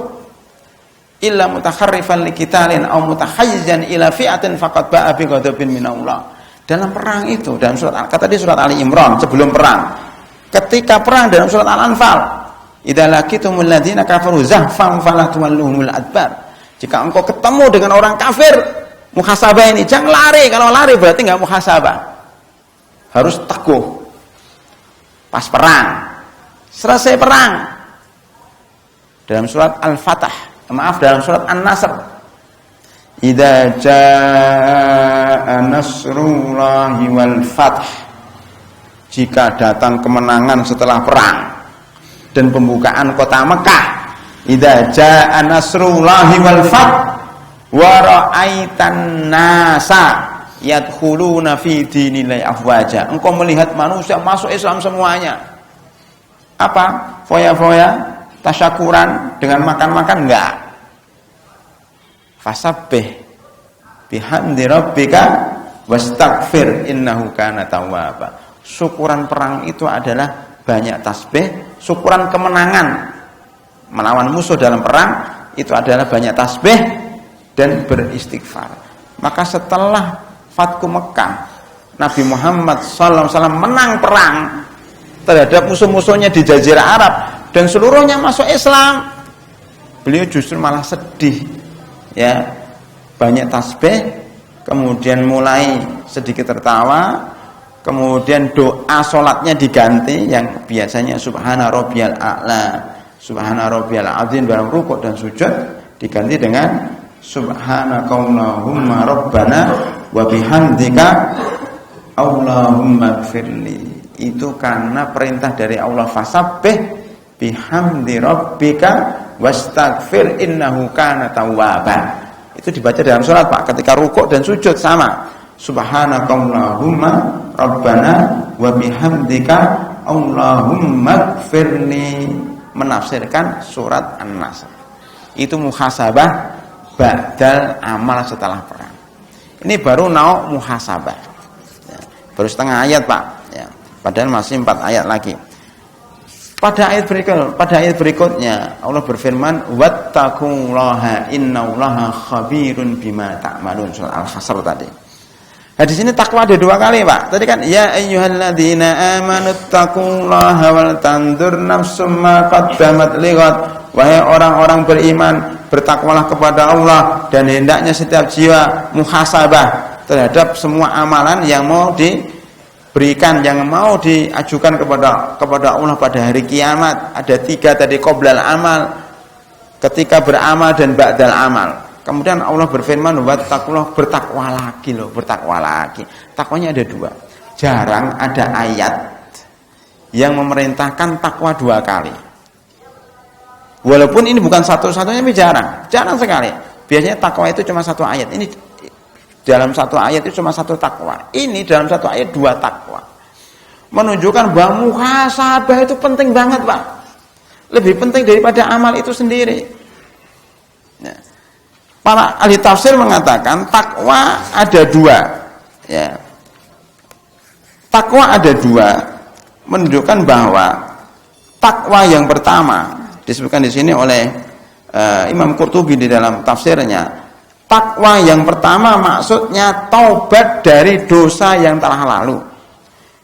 illa mutakharrifan liqitalin aw mutahayyizan ila fi'atin faqad ba'a bi ghadabin minallah. Dalam perang itu, dalam surat, kata di surat Ali Imran sebelum perang. Ketika perang dalam surat Al-Anfal, idza laqitumul ladzina kafaru zahfan fala tuwalluhumul adbar. Jika engkau ketemu dengan orang kafir, muhasabah ini, jangan lari. Kalau lari berarti enggak muhasabah. Harus teguh. Pas perang, selesai perang. Dalam surat Al-Fatah, dalam surat An-Nasr, idza jaa nasrullahi wal fath, jika datang kemenangan setelah perang dan pembukaan kota Mekah. Idza jaa nasrullahi wal fath wa ra'aitan nasa yadkhuluna fi dinillahi afwaja. Engkau melihat manusia masuk Islam semuanya. Apa? Foya-foya, tasyakuran dengan makan-makan? Enggak. Fasabbih bihamdi rabbika wastaghfir innahu kana tawwaba. Syukuran perang itu adalah banyak tasbih, syukuran kemenangan melawan musuh dalam perang itu adalah banyak tasbih dan beristighfar. Maka setelah Fatku Mekah, Nabi Muhammad SAW menang perang terhadap musuh-musuhnya di Jazirah Arab dan seluruhnya masuk Islam. Beliau justru malah sedih, ya, banyak tasbih, kemudian mulai sedikit tertawa, kemudian doa sholatnya diganti yang biasanya Subhana Rabbiyal A'la, Subhana Rabbiyal Azim dalam rukuk dan sujud diganti dengan Subhanakallahumma Rabbana wa bihamdika Allahumma gfirli. Itu karena perintah dari Allah, fasabbih bihamdi rabbika wastaghfir innahu kana tawwaba. Itu dibaca dalam sholat, Pak, ketika rukuk dan sujud sama. Subhanakallahumma Rabbana wa bihamdika Allahumma gfirli, menafsirkan surat An-Nasr. Itu muhasabah ba'dal amal setelah perang. Ini baru nau muhasabah, ya, baru setengah ayat, Pak, ya, padahal masih 4 ayat lagi. Pada ayat berikutnya Allah berfirman, wattaqullaha innallaha khabirun bima ta'malun, surah Al-Hasr tadi. Nah, di sini takwa ada 2 kali, Pak. Tadi kan ya ayyuhalladzina amanu taqullaha wal tandur nafsum ma qaddamat lighad. Wahai orang-orang beriman, bertakwalah kepada Allah dan hendaknya setiap jiwa muhasabah terhadap semua amalan yang mau diberikan, yang mau diajukan kepada Allah pada hari kiamat. Ada 3 tadi, qoblal amal, ketika beramal, dan ba'dal amal. Kemudian Allah berfirman, wattaqullah, bertakwa lagi loh, bertakwa lagi. Takwanya ada 2. Jarang ada ayat yang memerintahkan takwa 2 kali. Walaupun ini bukan satu-satunya, tapi jarang sekali. Biasanya takwa itu cuma 1 ayat. Ini dalam 1 ayat itu cuma 1 takwa. Ini dalam 1 ayat 2 takwa. Menunjukkan bahwa muhasabah itu penting banget, Pak. Lebih penting daripada amal itu sendiri. Nah, para ahli tafsir mengatakan takwa ada 2, ya. Takwa ada 2, menunjukkan bahwa takwa yang pertama disebutkan di sini oleh Imam Qurtubi di dalam tafsirnya. Takwa yang pertama maksudnya taubat dari dosa yang telah lalu.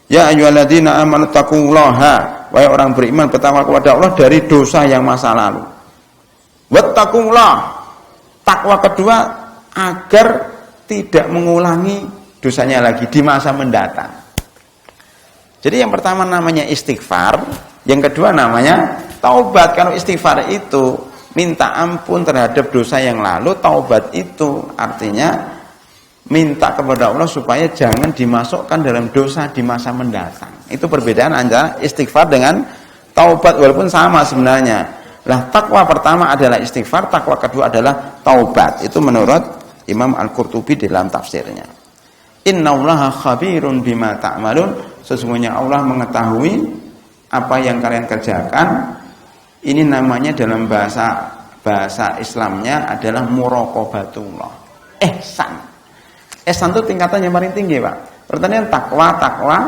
Ya ayyuhalladzina amanu taqullaha, wahai orang beriman, bertakwa kepada Allah dari dosa yang masa lalu. Wattaqullah, takwa kedua agar tidak mengulangi dosanya lagi di masa mendatang. Jadi yang pertama namanya istighfar, yang kedua namanya taubat. Kalau istighfar itu minta ampun terhadap dosa yang lalu, taubat itu artinya minta kepada Allah supaya jangan dimasukkan dalam dosa di masa mendatang. Itu perbedaan antara istighfar dengan taubat, walaupun sama sebenarnya. Lah, takwa pertama adalah istighfar, takwa kedua adalah taubat. Itu menurut Imam Al-Qurtubi dalam tafsirnya. Innallaha khabirun bima ta'malun, sesungguhnya Allah mengetahui apa yang kalian kerjakan. Ini namanya dalam bahasa Islamnya adalah muraqabatullah, ihsan. Ihsan itu tingkatan yang paling tinggi, Pak. Pertanyaan takwa,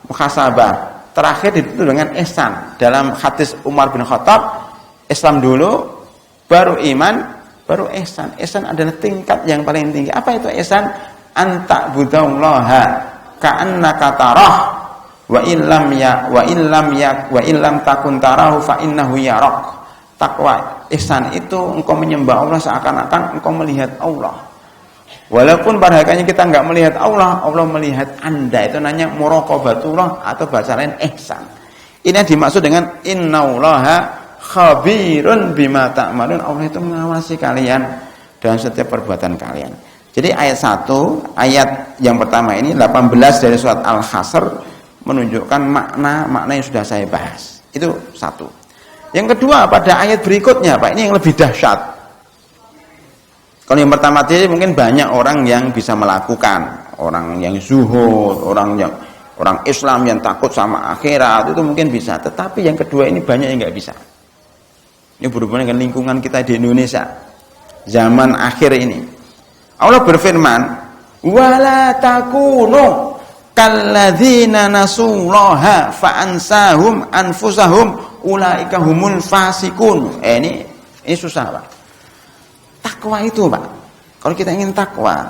muhasabah. Terakhir ditutup dengan ihsan. Dalam hadis Umar bin Khattab, Islam dulu, baru iman, baru ihsan. Ihsan adalah tingkat yang paling tinggi. Apa itu ihsan? Anta budallaha ka'annaka tarah wa illam takun tarahu fa innahu yarak. Takwa ihsan itu engkau menyembah Allah seakan-akan engkau melihat Allah. Walaupun pada hakikatnya kita enggak melihat Allah, Allah melihat Anda. Itu namanya muraqabatullah atau bahasa lain ihsan. Ini yang dimaksud dengan innallaha khabirun bima ta'malun. Allah itu mengawasi kalian dalam setiap perbuatan kalian. Jadi ayat 1, ayat yang pertama ini 18 dari surat Al-Hasr menunjukkan makna yang sudah saya bahas. Itu 1. Yang kedua, pada ayat berikutnya, Pak, ini yang lebih dahsyat. Kalau yang pertama tadi mungkin banyak orang yang bisa melakukan, orang yang zuhud, orang Islam yang takut sama akhirat, itu mungkin bisa. Tetapi yang kedua ini banyak yang nggak bisa. Ini berhubungan dengan lingkungan kita di Indonesia zaman akhir ini. Allah berfirman, "Wala takunu kalladzina nasullaha fa'ansahum anfusahum ulaika humul fasikun." Ini susah, Pak. Takwa itu, Pak. Kalau kita ingin takwa,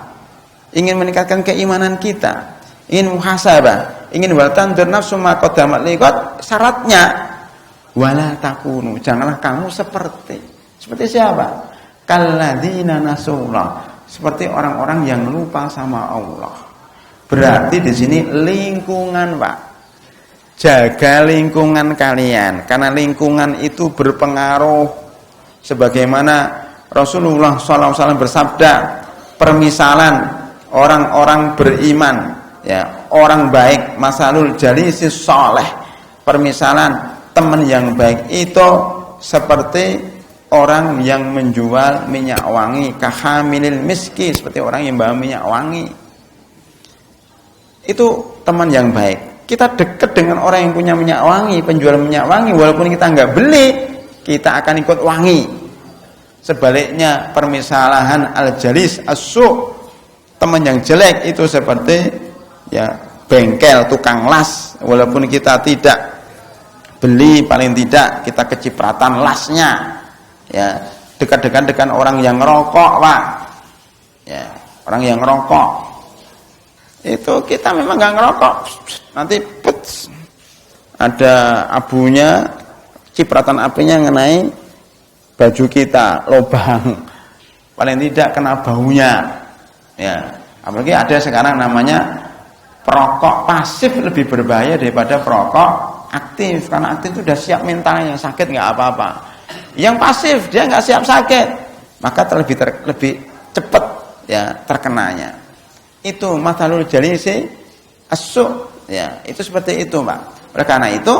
ingin meningkatkan keimanan kita, ingin muhasabah, ingin waltandur nafsu ma qaddamat liqad, syaratnya wala takunu, janganlah kamu seperti siapa? Kalladzina nasullah, seperti orang-orang yang lupa sama Allah. Berarti di sini lingkungan, Pak. Jaga lingkungan kalian, karena lingkungan itu berpengaruh. Sebagaimana Rasulullah SAW bersabda, permisalan orang-orang beriman, ya, orang baik, masalul jalisis soleh, permisalan teman yang baik itu seperti orang yang menjual minyak wangi, kahamilil miski, seperti orang yang bawa minyak wangi. Itu teman yang baik. Kita dekat dengan orang yang punya minyak wangi, penjual minyak wangi, walaupun kita nggak beli, kita akan ikut wangi. Sebaliknya permisalahan al-jalis as-su', teman yang jelek itu seperti ya bengkel, tukang las, walaupun kita tidak beli, paling tidak kita kecipratan lasnya. Ya, dekat-dekat dengan orang yang ngerokok, Pak. Ya, orang yang ngerokok. Itu kita memang nggak ngerokok. Nanti ada abunya, cipratan apinya ngenai baju kita, lubang. Paling tidak kena baunya. Ya, apalagi ada sekarang namanya perokok pasif, lebih berbahaya daripada perokok aktif. Karena aktif itu sudah siap mentalnya, sakit nggak apa-apa. Yang pasif dia nggak siap sakit, maka lebih cepat ya terkenanya. Itu mathalul jalisi as-su', ya, itu seperti itu, Pak. Oleh karena itu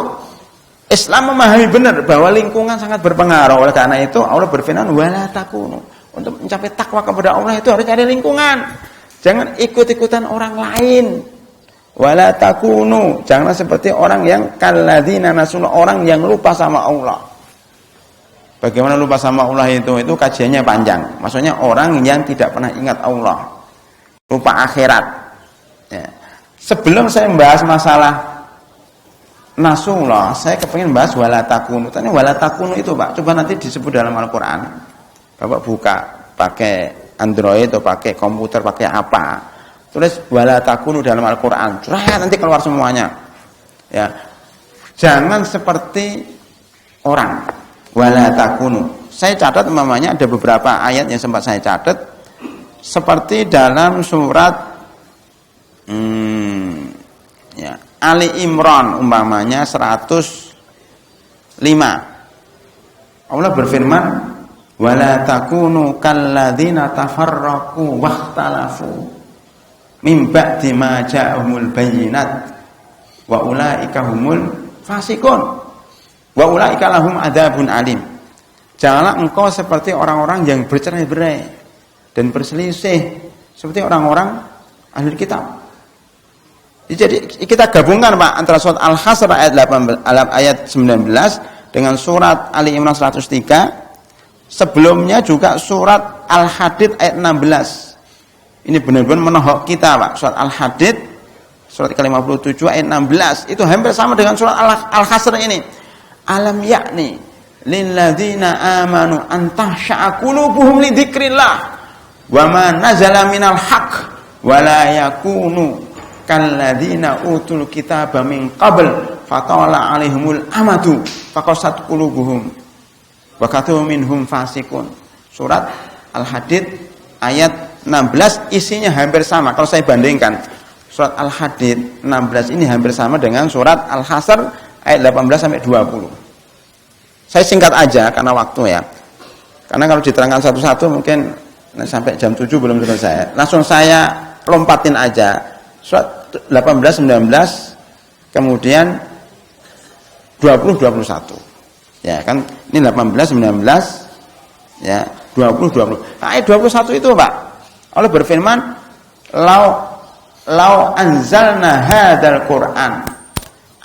Islam memahami benar bahwa lingkungan sangat berpengaruh. Oleh karena itu Allah berfirman wala takunu. Untuk mencapai takwa kepada Allah itu harus cari lingkungan. Jangan ikut-ikutan orang lain. Wala takunu, janganlah seperti orang yang kalladzina nasullah, orang yang lupa sama Allah. Bagaimana lupa sama Allah itu kajiannya panjang. Maksudnya orang yang tidak pernah ingat Allah, lupa akhirat. Ya. Sebelum saya membahas masalah nasullah, saya kepingin bahas wala takunu. Tanya wala takunu itu, Pak, coba nanti disebut dalam Al-Quran. Bapak buka pakai Android atau pakai komputer, pakai apa, tulis wala takunu dalam Al-Quran, nanti keluar semuanya. Ya, jangan seperti orang. Wala takunu. Saya catat umpamanya ada beberapa ayat yang sempat saya catat, seperti dalam surat ya, Ali Imran umpamanya 105. Allah berfirman, wala takunu kalladzina tafarraqu wakhtalafu min ba'di ma ja'ahumul bayyinat wa ulaika humul fasikun. Wa ulaika lahum adzabun alim. Janganlah engkau seperti orang-orang yang bercerai-berai dan berselisih seperti orang-orang ahli kitab. Jadi kita gabungkan, Pak, antara surat Al-Hasr ayat 19 dengan surat Ali Imran 103. Sebelumnya juga surat Al-Hadid ayat 16. Ini benar-benar menohok kita, Pak. Surat Al-Hadid surat ke-57 ayat 16 itu hampir sama dengan surat Al-Hasr ini. Alam yakni lilladzina amanu an tahsha'a qulubuhum li dzikrillah wa ma nazala minal haqq wa la yakunu kalladzina utul kitaba min qabl fatala 'alaihimul amadu faqasat qulubuhum wa katu minhum fasikun. Surat Al-Hadid ayat 16 isinya hampir sama. Kalau saya bandingkan surat Al-Hadid 16 ini hampir sama dengan surat Al-Hasr ayat 18 sampai 20. Saya singkat aja karena waktu ya. Karena kalau diterangkan satu-satu mungkin sampai jam 7 belum selesai. Langsung saya lompatin aja. Surat 18 19 kemudian 20 21. Ya, kan ini 18 19 ya, 20 20. Nah, ayat 21 itu, Pak. Allah berfirman, "Lau anzalna hadzal Qur'an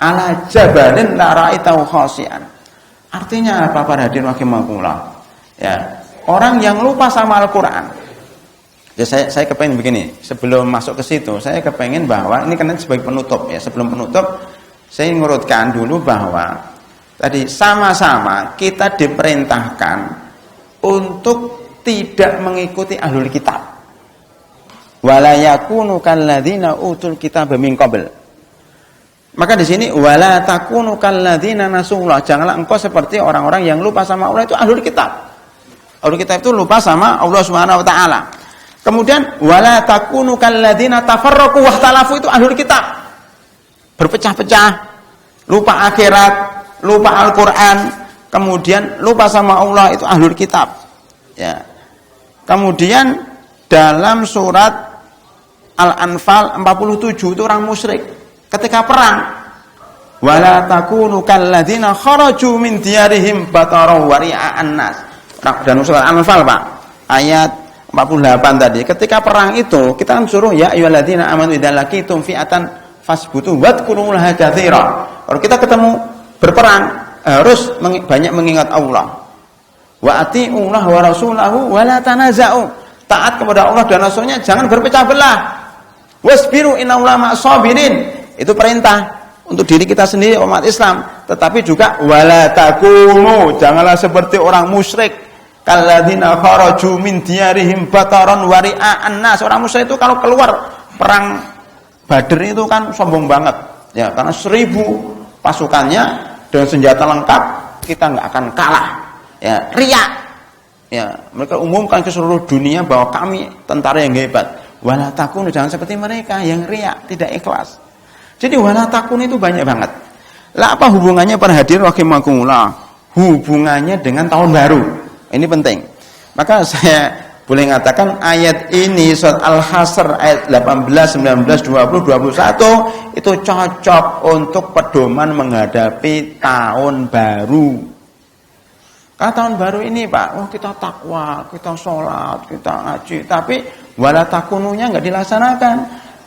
ala jabalin la ra'aitahu khashi'an." Artinya apa, para hadirin rahimakumullah? Ya, orang yang lupa sama Al-Qur'an Ya, saya kepengen begini, sebelum masuk ke situ, saya kepengen bahwa ini kan sebagai penutup ya. Sebelum penutup, saya ngurutkan dulu bahwa tadi sama-sama kita diperintahkan untuk tidak mengikuti ahlul kitab. Wala yakunu kalladzina utul kitaba min qabl. Maka di sini wala takunu kalladzina nasullah. Janganlah engkau seperti orang-orang yang lupa sama Allah, itu ahlul kitab. Ahlul kitab itu lupa sama Allah Subhanahu wa taala. Kemudian wala takunu kalladzina tafarraqu wahtalafu, itu ahlul kitab. Berpecah-pecah, lupa akhirat, lupa Al-Qur'an, kemudian lupa sama Allah, itu ahlul kitab. Ya. Kemudian dalam surat Al-Anfal 47 itu orang musyrik ketika perang. Wala takunu kalladzina kharaju min diyarihim batara wari'an nas. Dan surat Al-Anfal, Pak, ayat 48 tadi. Ketika perang itu kita kan suruh ya ayyuhalladzina amanu idza laqitum fi'atan fasbutu wadhkurullaha katsira. Kalau kita ketemu berperang harus banyak mengingat Allah. Wa atiiullah wa rasulahu wa la tanaza'u. Taat kepada Allah dan Rasulnya, jangan berpecah belah. Wasbiru innallaha ma'as-sabirin. Itu perintah untuk diri kita sendiri umat Islam, tetapi juga wala takunu, janganlah seperti orang musyrik. Kalladzina kharaju min diyarihim bataran wari'an nas. Orang musyrik itu kalau keluar perang Badr itu kan sombong banget. Ya, karena 1000 pasukannya dengan senjata lengkap, kita nggak akan kalah. Ya, riya. Ya, mereka umumkan ke seluruh dunia bahwa kami tentara yang hebat. Wala takunu, jangan seperti mereka yang riya, tidak ikhlas. Jadi wala takunu itu banyak banget. Lah apa hubungannya para hadirin rahimakumullah? Hubungannya dengan tahun baru. Ini penting. Maka saya boleh mengatakan ayat ini surat Al-Hasr ayat 18, 19, 20, 21 itu cocok untuk pedoman menghadapi tahun baru. Karena tahun baru ini, Pak, kita takwa, kita sholat, kita ngaji, tapi wala takununya nggak dilaksanakan.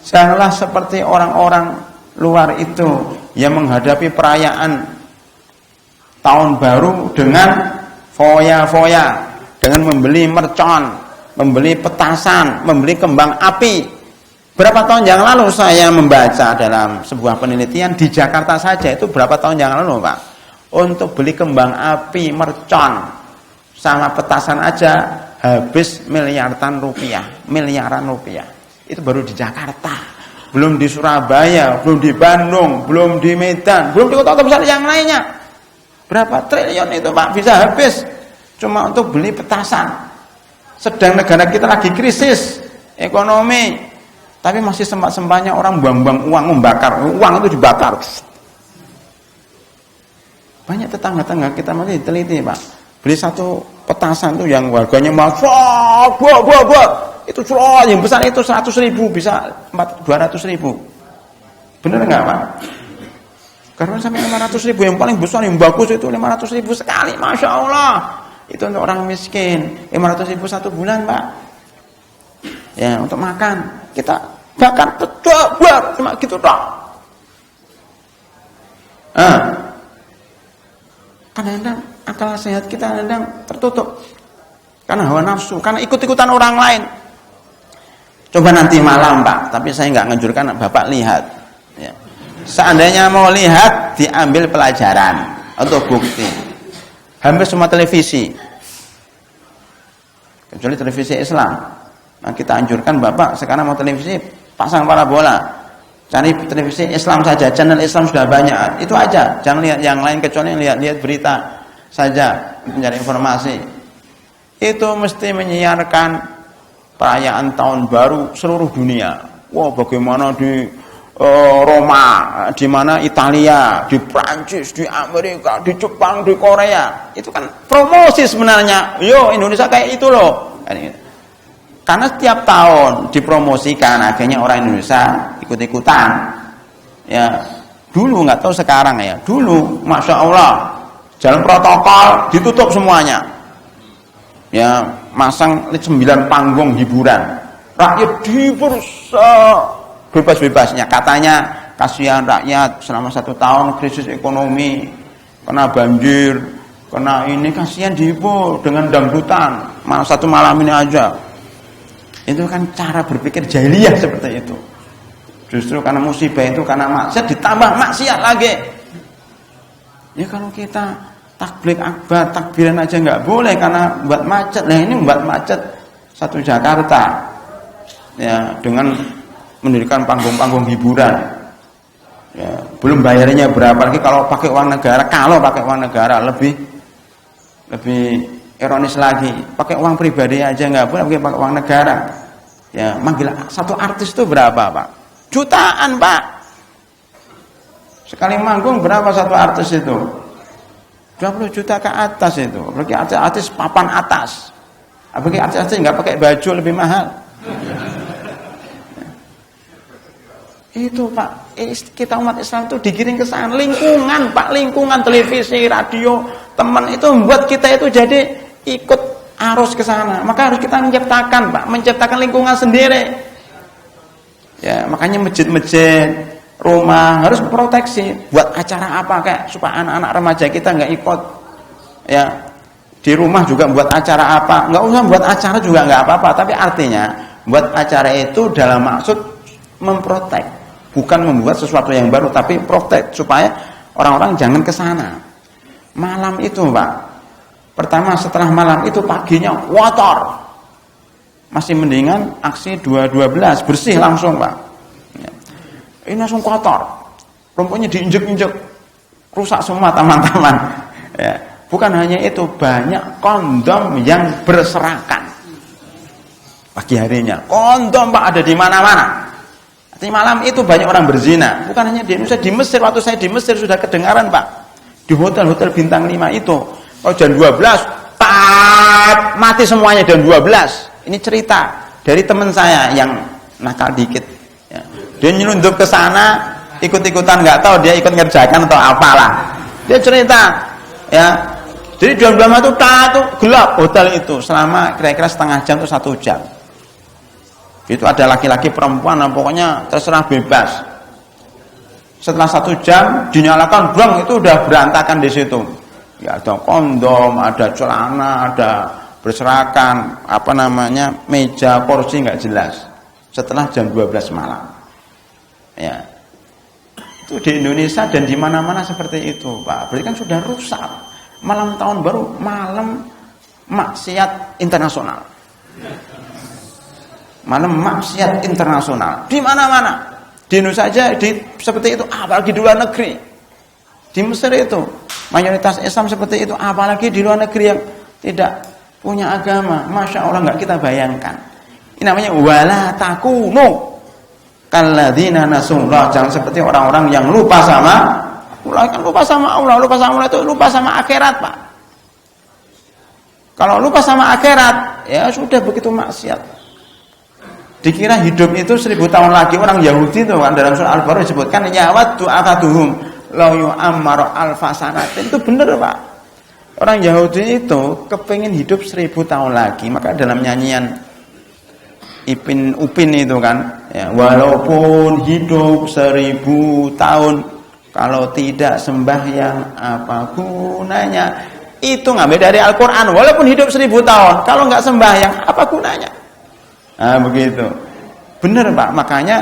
Janganlah seperti orang-orang luar itu yang menghadapi perayaan tahun baru dengan foya-foya, dengan membeli mercon, membeli petasan, membeli kembang api. Berapa tahun yang lalu saya membaca dalam sebuah penelitian di Jakarta saja, itu berapa tahun yang lalu, Pak, untuk beli kembang api, mercon sama petasan aja habis miliaran rupiah. Itu baru di Jakarta, belum di Surabaya, belum di Bandung, belum di Medan, belum di kota-kota besar yang lainnya. Berapa triliun itu, Pak, bisa habis cuma untuk beli petasan. Sedang negara kita lagi krisis ekonomi, tapi masih sempat-sempatnya orang buang-buang uang, membakar uang, itu dibakar. Banyak tetangga-tetangga kita masih teliti, Pak, beli satu petasan tuh yang harganya mahal, itu yang besar itu 100.000, bisa 200.000. Bener nggak, Pak? Karena sampai 500.000, yang paling besar yang bagus itu 500.000 sekali, masya Allah. Itu untuk orang miskin, 500.000 satu bulan, Pak. Ya, untuk makan kita bakar buat cuma gitu toh. Kadang-kadang akal sehat kita kadang tertutup karena hawa nafsu, karena ikut-ikutan orang lain. Coba nanti malam, Pak, tapi saya nggak nganjurkan Bapak lihat. Ya. Seandainya mau lihat, diambil pelajaran atau bukti. Hampir semua televisi, kecuali televisi Islam. Nah, kita anjurkan Bapak sekarang mau televisi, pasang parabola, cari televisi Islam saja, channel Islam sudah banyak. Itu aja, jangan lihat yang lain kecuali lihat berita saja, mencari informasi. Itu mesti menyiarkan perayaan tahun baru seluruh dunia. Wah, bagaimana di Roma, di mana Italia, di Prancis, di Amerika, di Jepang, di Korea. Itu kan promosi sebenarnya. Yo, Indonesia kayak itu loh. Karena setiap tahun dipromosikan, akhirnya orang Indonesia ikut-ikutan. Ya, dulu nggak tahu sekarang ya. Dulu, masya Allah, jalan protokol ditutup semuanya. Ya, masang 9 panggung hiburan. Rakyat dihibur bebas-bebasnya, katanya kasihan rakyat selama 1 tahun krisis ekonomi, kena banjir, kena ini, kasihan dihibur dengan dangdutan, malah 1 malam ini aja. Itu kan cara berpikir jahiliyah seperti itu. Justru karena musibah itu karena maksiat ditambah maksiat lagi. Ya kalau kita takbir akbar, takbiran aja nggak boleh karena buat macet. Nah ini buat macet satu Jakarta. Ya dengan mendirikan panggung-panggung hiburan. Ya, belum bayarnya berapa lagi kalau pakai uang negara. Kalau pakai uang negara lebih ironis lagi. Pakai uang pribadi aja nggak boleh pakai uang negara. Ya, manggil satu artis itu berapa, Pak? Jutaan, Pak. Sekali manggung berapa satu artis itu? 20 juta ke atas itu. Apalagi artis papan atas. Apalagi artis nggak pakai baju lebih mahal. Itu Pak, kita umat Islam itu digiring ke sana. Lingkungan Pak, lingkungan televisi, radio, teman itu membuat kita itu jadi ikut arus ke sana. Maka harus kita menciptakan Pak, menciptakan lingkungan sendiri. Ya, makanya masjid-masjid, rumah harus proteksi. Buat acara apa kayak supaya anak-anak remaja kita nggak ikut. Ya, di rumah juga buat acara apa? Nggak usah buat acara juga nggak apa-apa. Tapi artinya buat acara itu dalam maksud memprotek, bukan membuat sesuatu yang baru, tapi protek supaya orang-orang jangan ke sana. Malam itu, Pak. Pertama setelah malam itu paginya kotor. Masih mendingan aksi 2.12 bersih langsung, Pak. Ya. Ini langsung kotor. Rumputnya diinjek-injek. Rusak semua taman-taman. Ya. Bukan hanya itu, banyak kondom yang berserakan. Pagi harinya, kondom Pak ada di mana-mana. Di malam itu banyak orang berzina. Bukan hanya di Indonesia, di Mesir. Waktu saya di Mesir sudah kedengaran, Pak. Di hotel-hotel bintang 5 itu. Kalau jam 12, mati semuanya jam 12. Ini cerita dari teman saya yang nakal dikit. Ya. Dia nyelundup ke sana, ikut-ikutan, nggak tahu dia ikut ngerjakan atau apalah. Dia cerita, ya. Jadi jam 12 itu gelap hotel itu selama kira-kira setengah jam atau 1 jam. Itu ada laki-laki perempuan, pokoknya terserah bebas. Setelah 1 jam dinyalakan, brang, itu udah berantakan di situ. Ya ada kondom, ada celana, ada berserakan, meja, kursi nggak jelas. Setelah jam 12 malam. Ya. Itu di Indonesia dan di mana-mana seperti itu, Pak. Berarti kan sudah rusak. Malam tahun baru, malam maksiat internasional. Malam maksiat internasional di mana-mana. Di Indonesia saja seperti itu, apalagi di luar negeri. Di Mesir itu mayoritas Islam seperti itu, apalagi di luar negeri yang tidak punya agama. Masya Allah, nggak kita bayangkan. Ini namanya wala takunu kalladzina nasullah. Jangan seperti orang-orang yang lupa sama Allah. Kan lupa sama Allah, lupa sama Allah itu lupa sama akhirat, Pak. Kalau lupa sama akhirat, ya sudah begitu maksiat. Dikira hidup itu 1000 tahun lagi. Orang Yahudi itu kan dalam surah Al-Baqarah disebutkan yawaddu akaduhum law yu'ammaru alfa sanatin. Itu benar, Pak. Orang Yahudi itu kepingin hidup 1000 tahun lagi. Maka dalam nyanyian Upin itu kan, ya, walaupun hidup 1000 tahun, kalau tidak sembahyang apa gunanya? Itu ngambil dari Al-Quran. Walaupun hidup 1000 tahun, kalau nggak sembahyang apa gunanya? Nah begitu. Benar, Pak. Makanya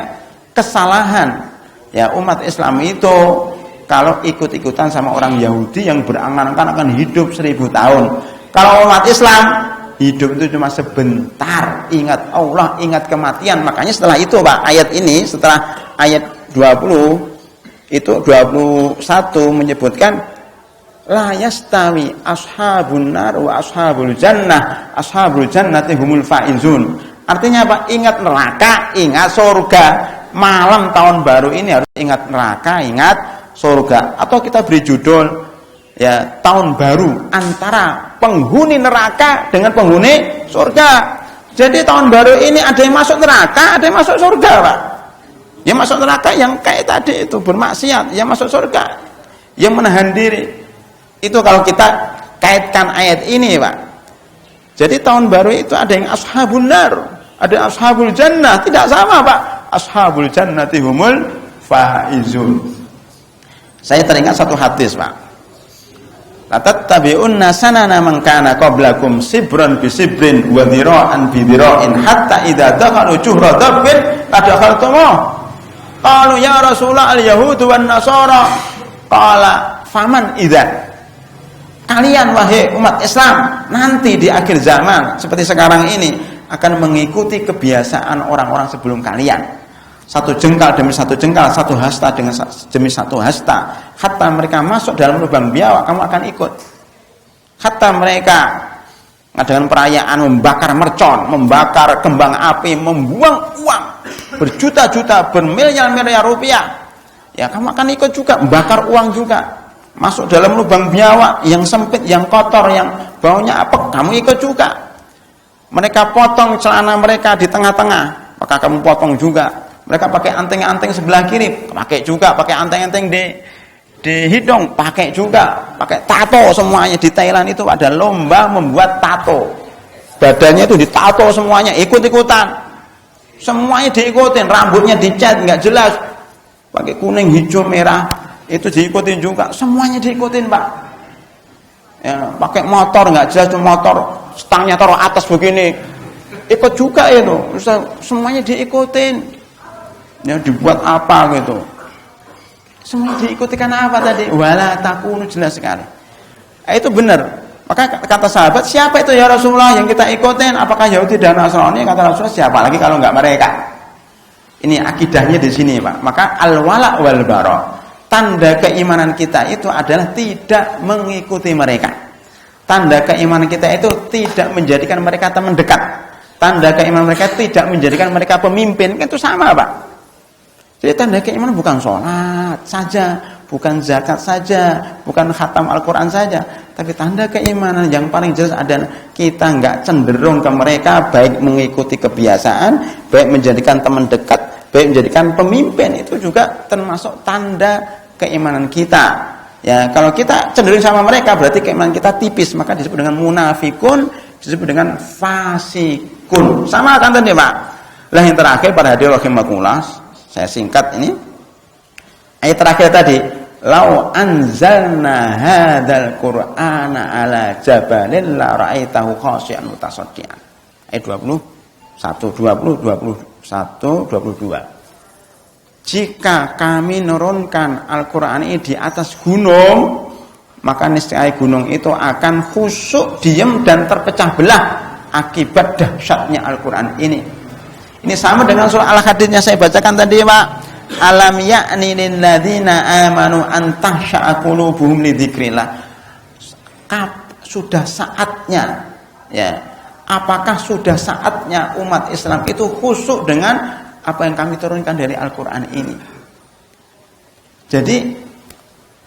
kesalahan ya umat Islam itu kalau ikut-ikutan sama orang Yahudi yang berangan-angan akan hidup 1000 tahun. Kalau umat Islam hidup itu cuma sebentar. Ingat Allah, ingat kematian. Makanya setelah itu, Pak, ayat ini setelah ayat 20 itu 21 menyebutkan la yastawi ashabun nar wa ashabul jannah. Ashabul jannati humul faizun. Artinya apa? Ingat neraka, ingat surga. Malam tahun baru ini harus ingat neraka, ingat surga. Atau kita beri judul ya tahun baru antara penghuni neraka dengan penghuni surga. Jadi tahun baru ini ada yang masuk neraka, ada yang masuk surga, Pak. Yang masuk neraka yang kayak tadi itu bermaksiat, yang masuk surga yang menahan diri. Itu kalau kita kaitkan ayat ini, Pak. Jadi tahun baru itu ada yang ashabun nar, ada yang ashabul jannah, tidak sama, Pak. Ashabul jannati humul faizun. Saya teringat satu hadis, Pak. latattabi'unna sanana man kana qablakum sibran bi sibrin wa dhira'an bi dhira'in hatta idza dakhalu juhra dabbin adkhaltumuh. Qalu ya Rasulullah al-yahudu wan nasara. Qala faman idza. Kalian wahai umat Islam nanti di akhir zaman seperti sekarang ini akan mengikuti kebiasaan orang-orang sebelum kalian. Satu jengkal demi satu jengkal, satu hasta demi satu hasta. Hatta mereka masuk dalam lubang biawak, kamu akan ikut. Hatta mereka ngadakan perayaan membakar mercon, membakar kembang api, membuang uang berjuta-juta, bermiliar-miliar rupiah. Ya kamu akan ikut juga, membakar uang juga. Masuk dalam lubang biawak yang sempit, yang kotor, yang baunya apek, kamu ikut juga. Mereka potong celana mereka di tengah-tengah, maka kamu potong juga. Mereka pakai anting-anting sebelah kiri, pakai juga. Pakai anting-anting di hidung, pakai juga. Pakai tato semuanya. Di Thailand itu ada lomba membuat tato. Badannya itu ditato semuanya, ikut-ikutan. Semuanya diikutin, rambutnya dicat, nggak jelas. Pakai kuning, hijau, merah. Itu diikutin juga, semuanya diikutin Pak. Ya, pakai motor nggak jelas, tuh motor stangnya taruh atas begini, ikut juga itu, semuanya diikutin. Ya dibuat apa gitu, semuanya diikuti karena apa tadi? Wala takunu, jelas sekali. Itu benar. Maka kata sahabat, siapa itu ya Rasulullah yang kita ikutin? Apakah Yahudi dan Nasrani? Kata Rasulullah, siapa lagi kalau nggak mereka? Ini akidahnya di sini Pak. Maka al-wala wal bara. Tanda keimanan kita itu adalah tidak mengikuti mereka. Tanda keimanan kita itu tidak menjadikan mereka teman dekat. Tanda keimanan mereka tidak menjadikan mereka pemimpin. Itu sama Pak. Jadi tanda keimanan bukan sholat saja, bukan zakat saja, bukan khatam Al-Quran saja. Tapi tanda keimanan yang paling jelas adalah kita nggak cenderung ke mereka, baik mengikuti kebiasaan, baik menjadikan teman dekat, baik menjadikan pemimpin. Itu juga termasuk tanda keimanan kita. Ya, kalau kita cenderung sama mereka berarti keimanan kita tipis, maka disebut dengan munafikun, disebut dengan fasikun. Sama kan tadi Pak. Lah yang terakhir pada hadirin rahimakumullah, saya singkat ini. Ayat terakhir tadi, lau anzalna hadzal qur'ana ala jabalin la ra'aitahu khashi'an mutasaddian. Ayat 21, 20, 21, 22. Jika kami nurunkan Al-Quran ini di atas gunung, maka niscaya gunung itu akan khusyuk, diam dan terpecah belah akibat dahsyatnya Al-Quran ini. Ini sama dengan surah Al-Hadid yang saya bacakan tadi Pak. Alam ya'ni lil ladzina amanu an tahsha'a qulubuhum li dzikrillah. Sudah saatnya, ya. Apakah sudah saatnya umat Islam itu khusyuk dengan apa yang kami turunkan dari Al-Quran ini? Jadi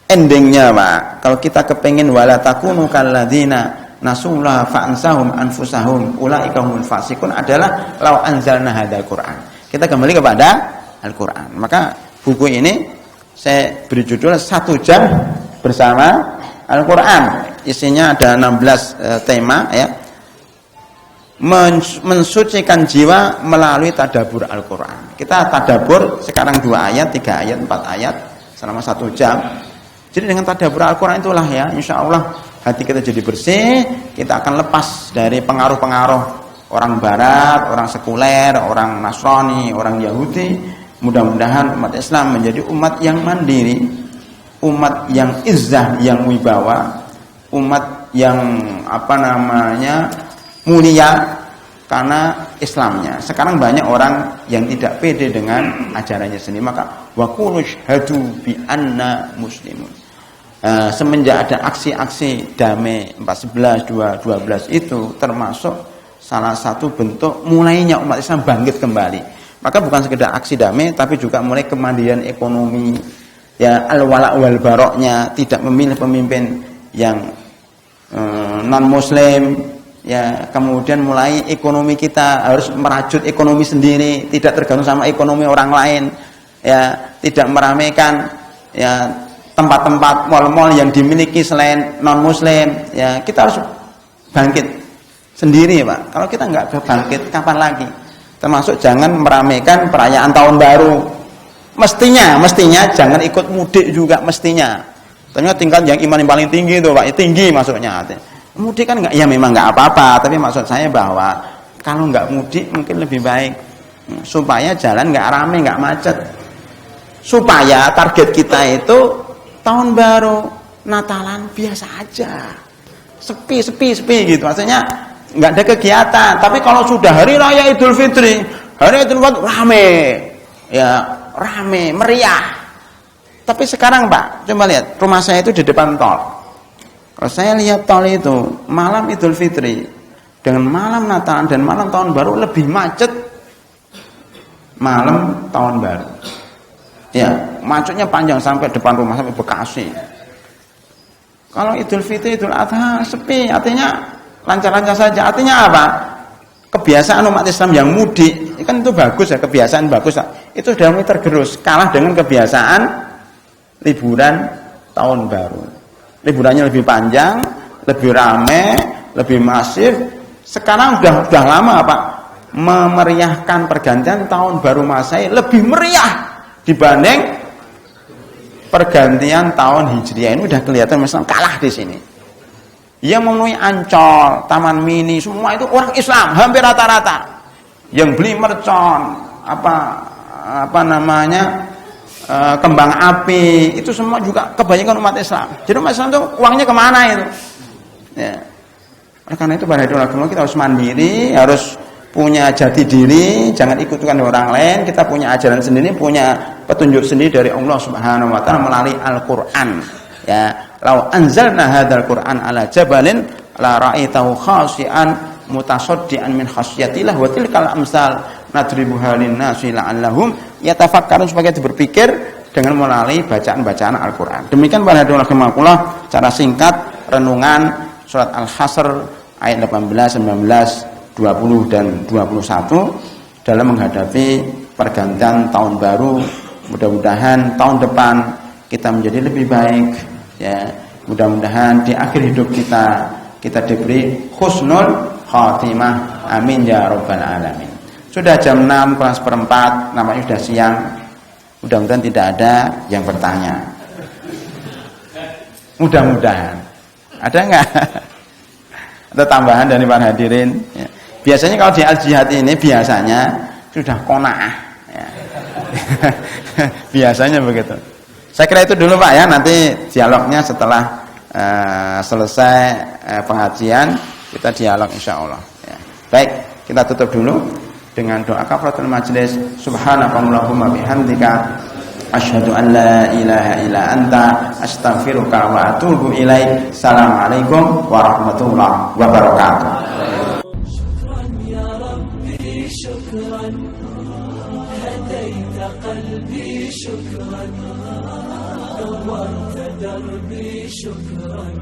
endingnya Pak, kalau kita kepengin wala takunu kalladzina nasullaha fa'ansahum anfusahum ulaika humul fasikun adalah lau anzalna hadzal Qur'an. Kita kembali kepada Al-Quran. Maka buku ini saya beri judul 1 jam bersama Al-Quran. Isinya ada 16 tema ya. Mensucikan jiwa melalui tadabbur Al-Quran. Kita tadabbur sekarang 2 ayat, 3 ayat, 4 ayat selama 1 jam. Jadi dengan tadabbur Al-Quran itulah ya, insya Allah hati kita jadi bersih. Kita akan lepas dari pengaruh-pengaruh orang Barat, orang sekuler, orang Nasrani, orang Yahudi. Mudah-mudahan umat Islam menjadi umat yang mandiri, umat yang izzah, yang wibawa, umat yang mulia karena Islamnya. Sekarang banyak orang yang tidak pede dengan ajarannya sendiri. Maka wa qulu syhadu bi anna muslimun. Semenjak ada aksi-aksi damai 14, 12 itu termasuk salah satu bentuk mulainya umat Islam bangkit kembali. Maka bukan sekedar aksi damai, tapi juga mulai kemandirian ekonomi, ya al-wala' wal baroknya, tidak memilih pemimpin yang non-muslim. Ya, kemudian mulai ekonomi kita harus merajut ekonomi sendiri, tidak tergantung sama ekonomi orang lain. Ya, tidak meramaikan ya tempat-tempat mal-mal yang dimiliki selain non-muslim. Ya, kita harus bangkit sendiri, Pak. Kalau kita nggak bangkit, kapan lagi? Termasuk jangan meramaikan perayaan tahun baru. Mestinya jangan ikut mudik juga mestinya. Ternyata tingkat yang iman yang paling tinggi itu Pak, tinggi masuknya. Mudik kan enggak, ya memang enggak apa-apa, tapi maksud saya bahwa kalau enggak mudik mungkin lebih baik supaya jalan enggak rame, enggak macet. Supaya target kita itu tahun baru, Natalan biasa aja. Sepi gitu. Maksudnya enggak ada kegiatan. Tapi kalau sudah hari raya Idul Fitri, hari Idul Fitri rame. Ya, rame, meriah. Tapi sekarang Pak, coba lihat, rumah saya itu di depan tol. Kalau saya lihat tol itu, malam Idul Fitri, dengan malam Natal dan malam Tahun Baru lebih macet malam Tahun Baru. Ya, macetnya panjang sampai depan rumah, sampai Bekasi. Kalau Idul Fitri, Idul Adha, sepi, artinya lancar-lancar saja. Artinya apa? Kebiasaan umat Islam yang mudik, kan itu bagus ya, kebiasaan bagus. Itu sudah mulai tergerus, kalah dengan kebiasaan liburan tahun baru. Liburannya lebih panjang, lebih ramai, lebih masif. Sekarang sudah lama Pak memeriahkan pergantian tahun baru Masehi lebih meriah dibanding pergantian tahun Hijriah. Ini sudah kelihatan Islam kalah di sini. Yang memenuhi Ancol, Taman Mini, semua itu orang Islam hampir rata-rata. Yang beli mercon, apa namanya? Kembang api, itu semua juga kebanyakan umat Islam. Jadi umat Islam itu uangnya kemana itu? Ya. Oleh karena itu pada hari kita harus mandiri, harus punya jati diri, jangan ikutkan orang lain. Kita punya ajaran sendiri, punya petunjuk sendiri dari Allah Subhanahu wa taala melalui Al-Qur'an. Ya, law anzalna hadzal Qur'an ala jabalin la ra'aitahu khashi'an mutasaddian min khasyatillah wa tilkal amsal nadribuha lin-nasi la'allahum yatafakkarun, supaya kita berpikir dengan melalui bacaan-bacaan Al-Qur'an. Demikian para hadirin rahimakumullah cara singkat renungan surat Al-Hasr ayat 18, 19, 20 dan 21 dalam menghadapi pergantian tahun baru. Mudah-mudahan tahun depan kita menjadi lebih baik ya. Mudah-mudahan di akhir hidup kita diberi husnul khatimah. Amin ya rabbal alamin. Sudah jam 6 kurang seperempat, namanya sudah siang. Mudah-mudahan tidak ada yang bertanya. Mudah-mudahan. Ada enggak? Ada tambahan dari para hadirin? Ya. Biasanya kalau di al-jihad ini biasanya sudah qanaah. Ya. Biasanya begitu. Saya kira itu dulu Pak ya. Nanti dialognya setelah selesai pengajian kita dialog insyaallah. Ya. Baik, kita tutup dulu dengan doa kafaratul majelis. Subhanakallahumma bihamdika asyhadu an la ilaha illa anta astaghfiruka wa atubu ilaik. Assalamualaikum warahmatullahi wabarakatuh. Syukran ya Rabbi, syukran hadaita qalbi, syukran nawarta darbi, syukran.